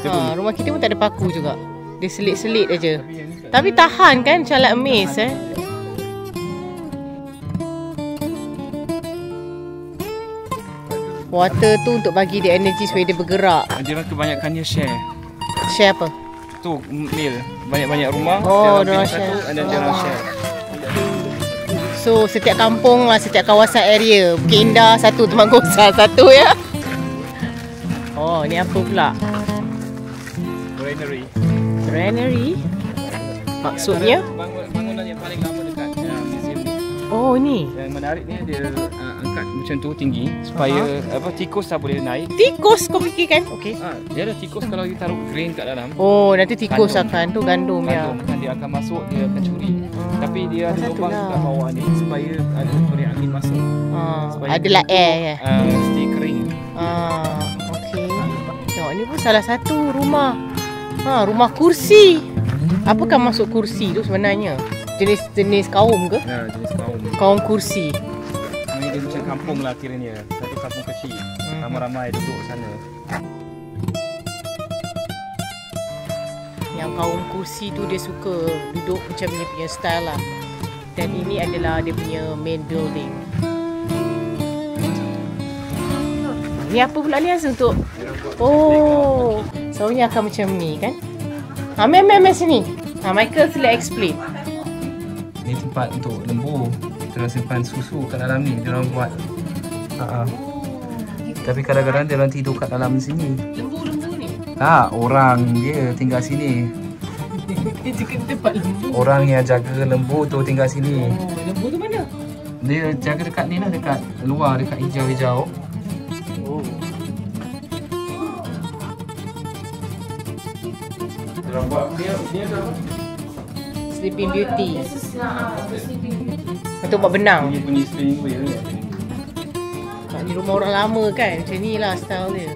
Rumah kita pun tak ada paku juga. Dia selit-selit aja. Tapi tahan kan macam like amaze Water tu untuk bagi dia energy supaya dia bergerak. Dia orang kebanyakannya share. Share apa? Tu meal. Banyak-banyak rumah. Dia orang share. And then dia orang share. So setiap kampung lah, setiap kawasan area. Bukit Indah satu, Taman Kosa satu ya. Oh, ni apa pula? Granary. Granary? Maksudnya? Bangunan yang paling lama dekat museum ni. Oh, ni. Yang menariknya dia angkat macam tu tinggi supaya tikus tak boleh naik. Tikus kau fikirkan? Okey. Dia ada tikus kalau you taruh grain kat dalam. Oh, nanti tikus akan tu gandum ya. Dia akan masuk, dia akan curi. Tapi dia ada lubang kat bawah ni supaya ada boleh angin masuk. Adalah air ya. Stay kering. Okey. Tengok ni pun salah satu rumah. Rumah kursi. Apakah maksud kursi tu sebenarnya? Jenis kaum ke? Ya, jenis kaum. Kaum kursi. Ini dia macam kampung lah kiranya. Satu kampung kecil. Ramai-ramai duduk sana. Yang kaum kursi tu dia suka duduk macam ni punya style lah. Dan ini adalah dia punya main building. Ni apa pula ni Azul untuk? Oh, selalunya akan macam ni kan? Main sini. Michael sila explain. Ni tempat untuk lembu. Kita orang simpan susu kat dalam ni. Dia orang buat. Tapi kadang-kadang dia orang tidur kat dalam sini. Lembu ni? Tak, orang dia tinggal sini. Dia juga tempat lembu. Orang yang jaga lembu tu tinggal sini. Oh, lembu tu mana? Dia jaga dekat ni lah, dekat luar, dekat hijau-hijau. Oh. Dia buat dia Sleeping Beauty. Untuk buat benang. Dia punya spinning wheel ni. Ni rumah orang lama kan. Macam ni lah style dia.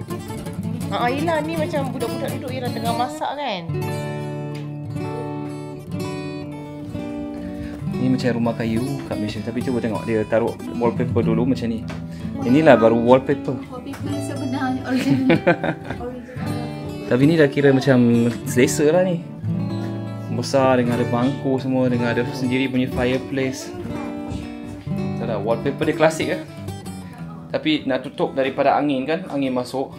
Yelah ni macam budak-budak duduk yang tengah masak kan. Ni macam rumah kayu kat Malaysia. Tapi cuba tengok dia taruh wallpaper dulu macam ni. Inilah baru wallpaper. Sebenarnya original. Tapi ni dah kira macam selesa lah ni. Besar dengan ada bangku semua, dengan ada sendiri punya fireplace. Tak ada, wallpaper dia klasik lah. Tapi nak tutup daripada angin kan, angin masuk.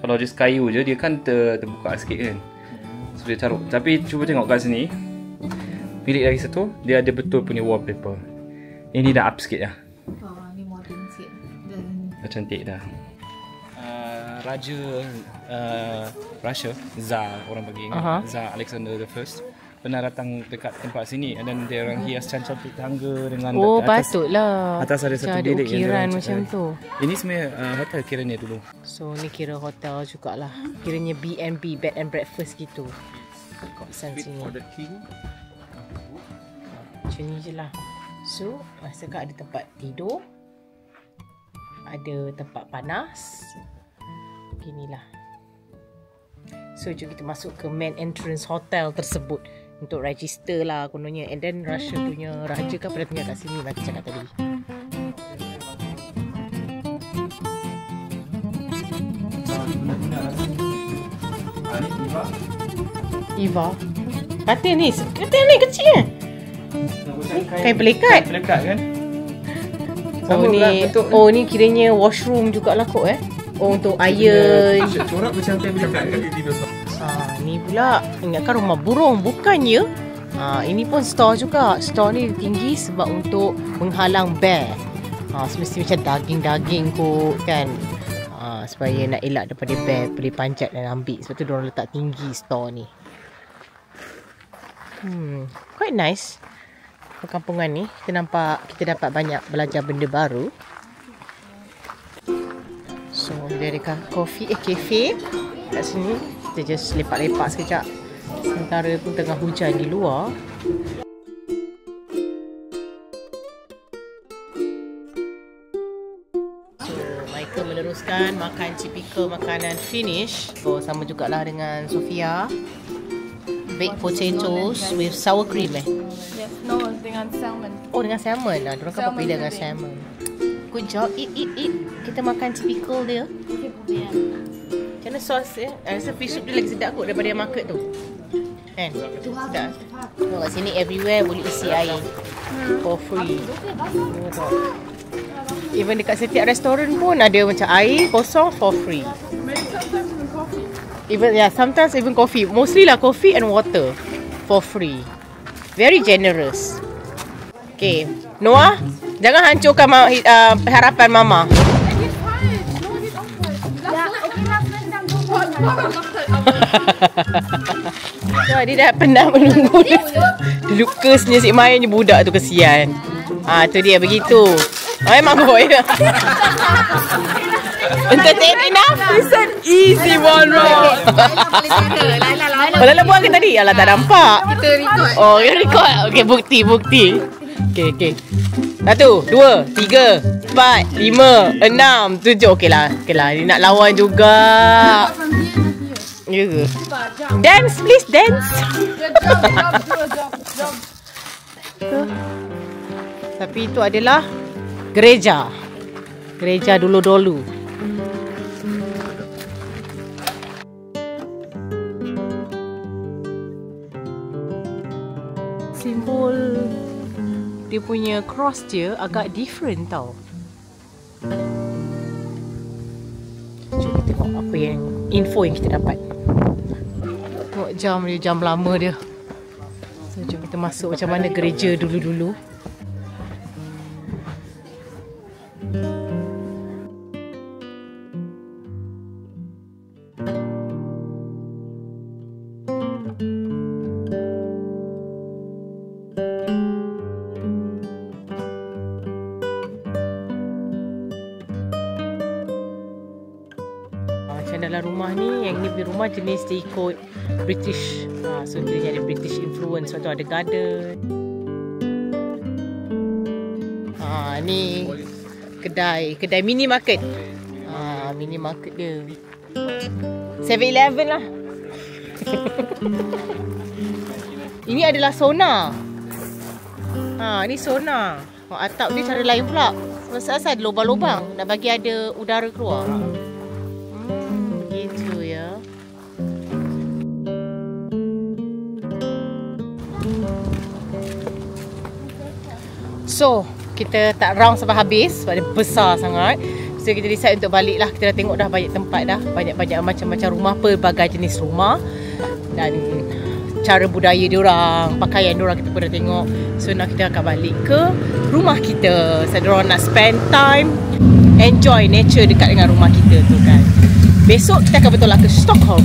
Kalau just kayu je, dia kan terbuka sikit kan. So dia taruh. Tapi cuba tengok kat sini. Pilih lagi satu, dia ada betul punya wallpaper. Ini dah up sikit lah. Ni modern sikit. Dah cantik dah. Raja Russia, Tsar orang bagi ingat, Tsar Alexander the First pernah datang dekat tempat sini, and then dia orang hias cantik tangga dengan patutlah. Atas ada satu bilik ukiran macam tu. Ini sebenarnya hotel kiranya dulu. So ni kira hotel jugalah. Kiranya B&B, bed and breakfast gitu. Kawasan sini. Macam ni je lah. So rasakan ada tempat tidur, ada tempat panas, beginilah. So jom kita masuk ke main entrance hotel tersebut untuk register lah kononnya. And then Russia punya raja kan pada tinggal kat sini lah kita cakap tadi. Eva. Katil ni kecil kan? Kain pelikat. Pelikat kan? Oh ni kiranya washroom jugalah kot Oh untuk iron. Corak macam kain pelikat kan? Ni pula ingatkan rumah burung, bukannya. Ini pun store juga. Store ni tinggi sebab untuk menghalang bear. Semesti macam daging-daging kot kan. Supaya nak elak daripada bear boleh panjat dan ambil. Sebab tu diorang letak tinggi store ni. Quite nice. Perkampungan ni kita dapat banyak belajar benda baru. So dia ada cafe kat sini. Kita just lepak-lepak sekejap. Sementara pun tengah hujan di luar. So Michael meneruskan makan typical makanan Finnish. So sama jugalah dengan Sofia. Baked potatoes with sour cream Yes, no, dengan salmon. Oh dengan salmon lah. Diorang kan popular dengan salmon. Good job. Eat. Kita makan typical dia. Macam mana sos dia? Rasa fish soup dia lagi sedap kot daripada yang market tu. Kan? Sedap. Kat sini everywhere boleh isi air. For free. Even dekat setiap restoran pun ada macam air kosong for free. Sometimes even coffee. Mostly lah coffee and water for free. Very generous. Okay, Noah, jangan hancurkan harapan Mama. Dia dah penat menunggu. Lukasnya si Maya ni budak tu kesian. Tu dia begitu. Memang boy. Entertain enough? It's an easy one, bro. Laila buat ke tadi? Alah tak nampak. Kita record. Oh, you record. Okay, bukti. Okay. 1, 2, 3, 4, 5, 6, 7. Okay lah. Dia nak lawan juga. Ya ke? Dance, please dance. Tapi itu adalah gereja dulu-dulu. Simbol dia punya cross dia agak different tau. Jom kita tengok apa yang info yang kita dapat. Tengok jam lama dia. So jom kita masuk macam mana gereja dulu-dulu. Dalam rumah ni, yang ni punya rumah jenis dia ikut British. So dia ada British influence. Sebab tu ada garden. Ni kedai mini market. Mini market dia 7-Eleven lah. Ini adalah sauna. Ni sauna. Atap dia cara lain pula. Sebab ada lubang-lubang nak bagi ada udara keluar. So, kita tak round sampai habis sebab dia besar sangat. So, kita decide untuk balik lah. Kita dah tengok dah banyak tempat dah. Banyak-banyak macam-macam rumah, pelbagai jenis rumah. Dan cara budaya diorang, pakaian diorang kita pun dah tengok. So, now kita akan balik ke rumah kita. So, diorang nak spend time, enjoy nature dekat dengan rumah kita tu kan. Besok kita akan bertolak ke Stockholm.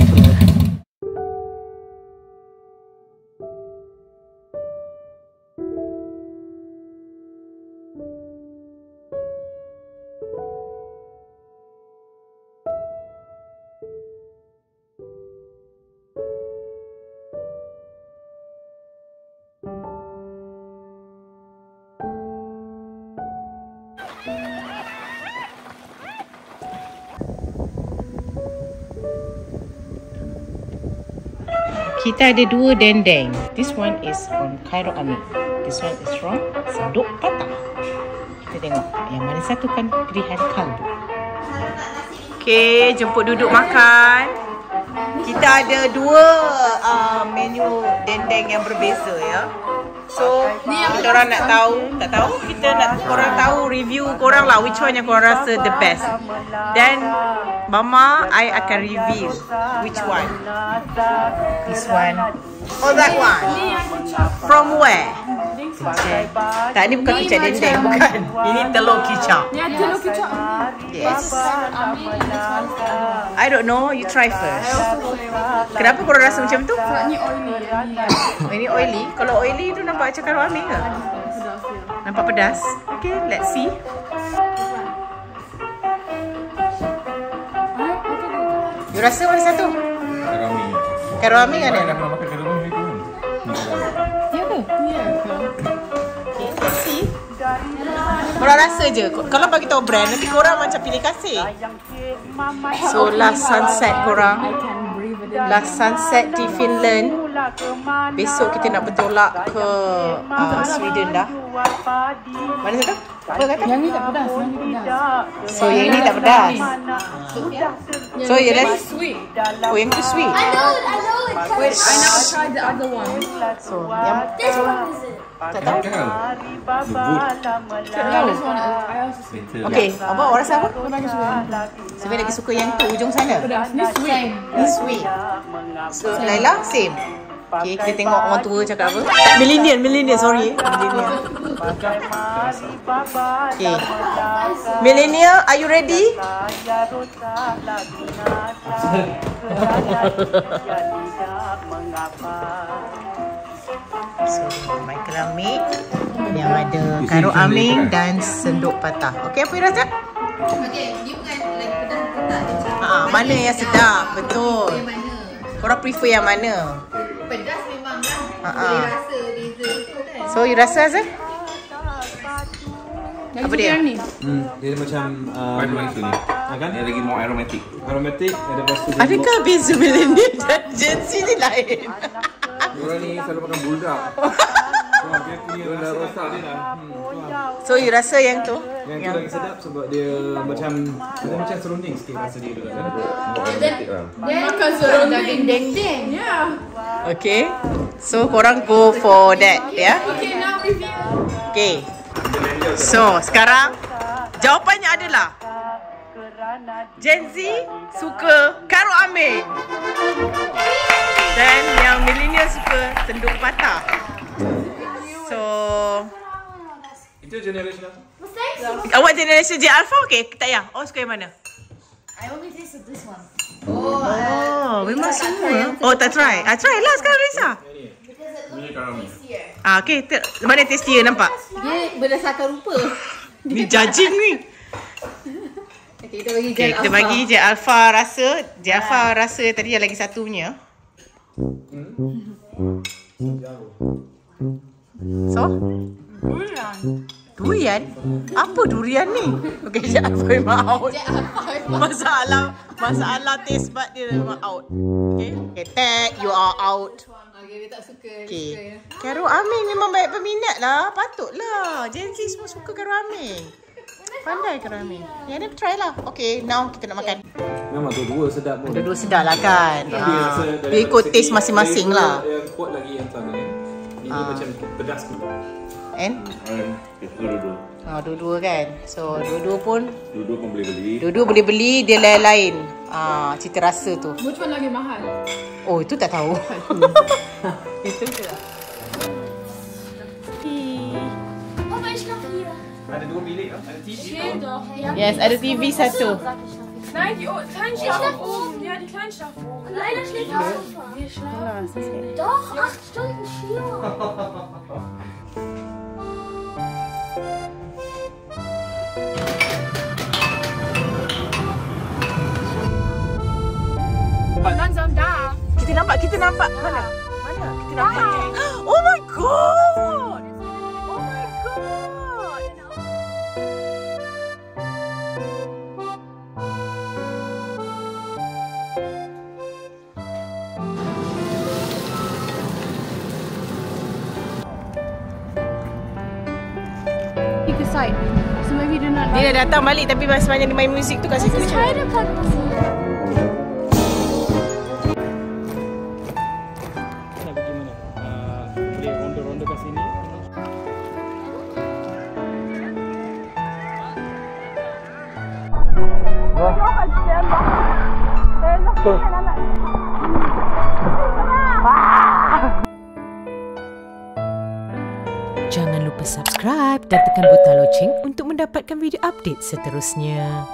kita ada dua dendeng. This one is from Cairo Aming. This one is from Senduk Patah. Kita tengok yang mana satu kan pilihan kalbu. Okay, jemput duduk makan. Kita ada dua menu dendeng yang berbeza ya. So, kita orang nak tahu, tak tahu, kita nak korang tahu review korang lah which one yang korang rasa the best. Dan Mama, I akan review which one. This one or that one. From where? Tak, ni bukan kicap dendeng, bukan. Ini telur kicap. Ya, telur kicap. Yes. I don't know, you try first. Kenapa korang rasa macam tu? Ni oily. Ini oily. Kalau oily tu nampak macam Cairo Aming ke? Nampak pedas. Okay, let's see. You rasa mana satu? Cairo Aming ada? Dah pernah makan Cairo Aming kan? Ya ke? Ya. Okay, let's see. Korang rasa je. Kalau bagi tahu brand, nanti korang macam pilih kasih. So, last sunset korang. Last sunset di Finland. Besok kita nak bertolak ke Sweden dah. Mana satu? Apa kata? Yang ni tak pedas, yang ni pedas. So, yang ni tak pedas. So, yeah, let's... Sweet. Oh, yang tu sweet. I know it. Wait, I never tried the other one. So, yang... This one is it. Tak tahu. Yeah, this one is. I also sweet. Okay, apa? Orang rasa apa? Saya lagi suka yang tu, ujung sana. Pedas. Ni sweet. Ni sweet. So, Laila, same. Okay, kita tengok orang tua cakap apa. Millennial, sorry. Millennial. Okay. Millennial, are you ready? So, Michael Aming yang ada Cairo Aming dan Senduk Patah. Okay, apa you rasa? Okay, dia bukan lagi pedas. Mana yang sedap? Betul. Korang prefer yang mana? Pedas memang lah. Boleh rasa beza tu kan. So, you rasa Azhar? Apa dia? Dia macam Lagi ni. kan? Yang lagi more aromatic. Aromatik, ada lepas tu Adakah beza millennial dan Gen Z ni lain? Orang ni selalu makan bulldog. Dia punya rasa rosak dia dah. So, you rasa yang tu? Yang tu lagi sedap sebab dia macam serunding sikit rasa dia tu. Makan serunding dendeng. Yeah. Okay. So, korang go for that, ya? Okay, now review. Okay. So, sekarang jawapannya adalah Gen Z suka Cairo Aming dan yang millennial suka Senduk Patah. So, Itu generation apa? awak generation Gen Alpha, okay? Tak payah. Awak suka yang mana? I only tasted this one. Oh, memang semua. Oh, tak try. Try lah sekarang, Lisa. Ini Cairo Aming. Okay. Mana tastier nampak? Dia berdasarkan rupa. Ni judging ni. Okay, kita bagi Okay, kita bagi Gen Alpha rasa. Gen Alpha rasa tadi yang lagi satu punya. So? Durian? Apa durian ni? Okay, Gen Alpha memang out. Masalah taste bud dia memang out. Okay, tag, you are out. Okay, dia tak suka. Okay. Cairo Aming memang baik peminat lah. Patutlah. Gen Z semua suka Cairo Aming. Pandai Cairo Aming. Yang ni try lah. Okay, now kita nak makan. Memang dua sedap pun. Dua-dua sedap lah kan. Dia Dia ikut taste masing-masing lah. Yang kuat lagi yang sana kan. Ini macam pedas tu. And? Dua-dua. Dua-dua kan. So, dua-dua pun Boleh beli. dua-dua boleh beli. Dia lain-lain. Cita rasa tu. Which one lagi mahal? Oh, itu tak tahu. Itu je. Oh, mas não ia. Ada dua bilik lah. Ada TV. Yes, ada TV satu. Nein, die kleinen Schlafofen. Ja, die kleinen Schlafofen. Leider schläft auf dem Sofa. Wir schlafen. Doch, 8 Stunden hier. Langsam da. Kita nampak. Mana? Kita nampak. Oh my god! Oh my god! outside. So maybe dia nak Dia dah datang balik tapi sepanjang dia main muzik tu kat situ macam mana? Nak pergi mana? Boleh ronda-ronda kat sini. Jangan lupa subscribe dan tekan butang loceng untuk mendapatkan video update seterusnya.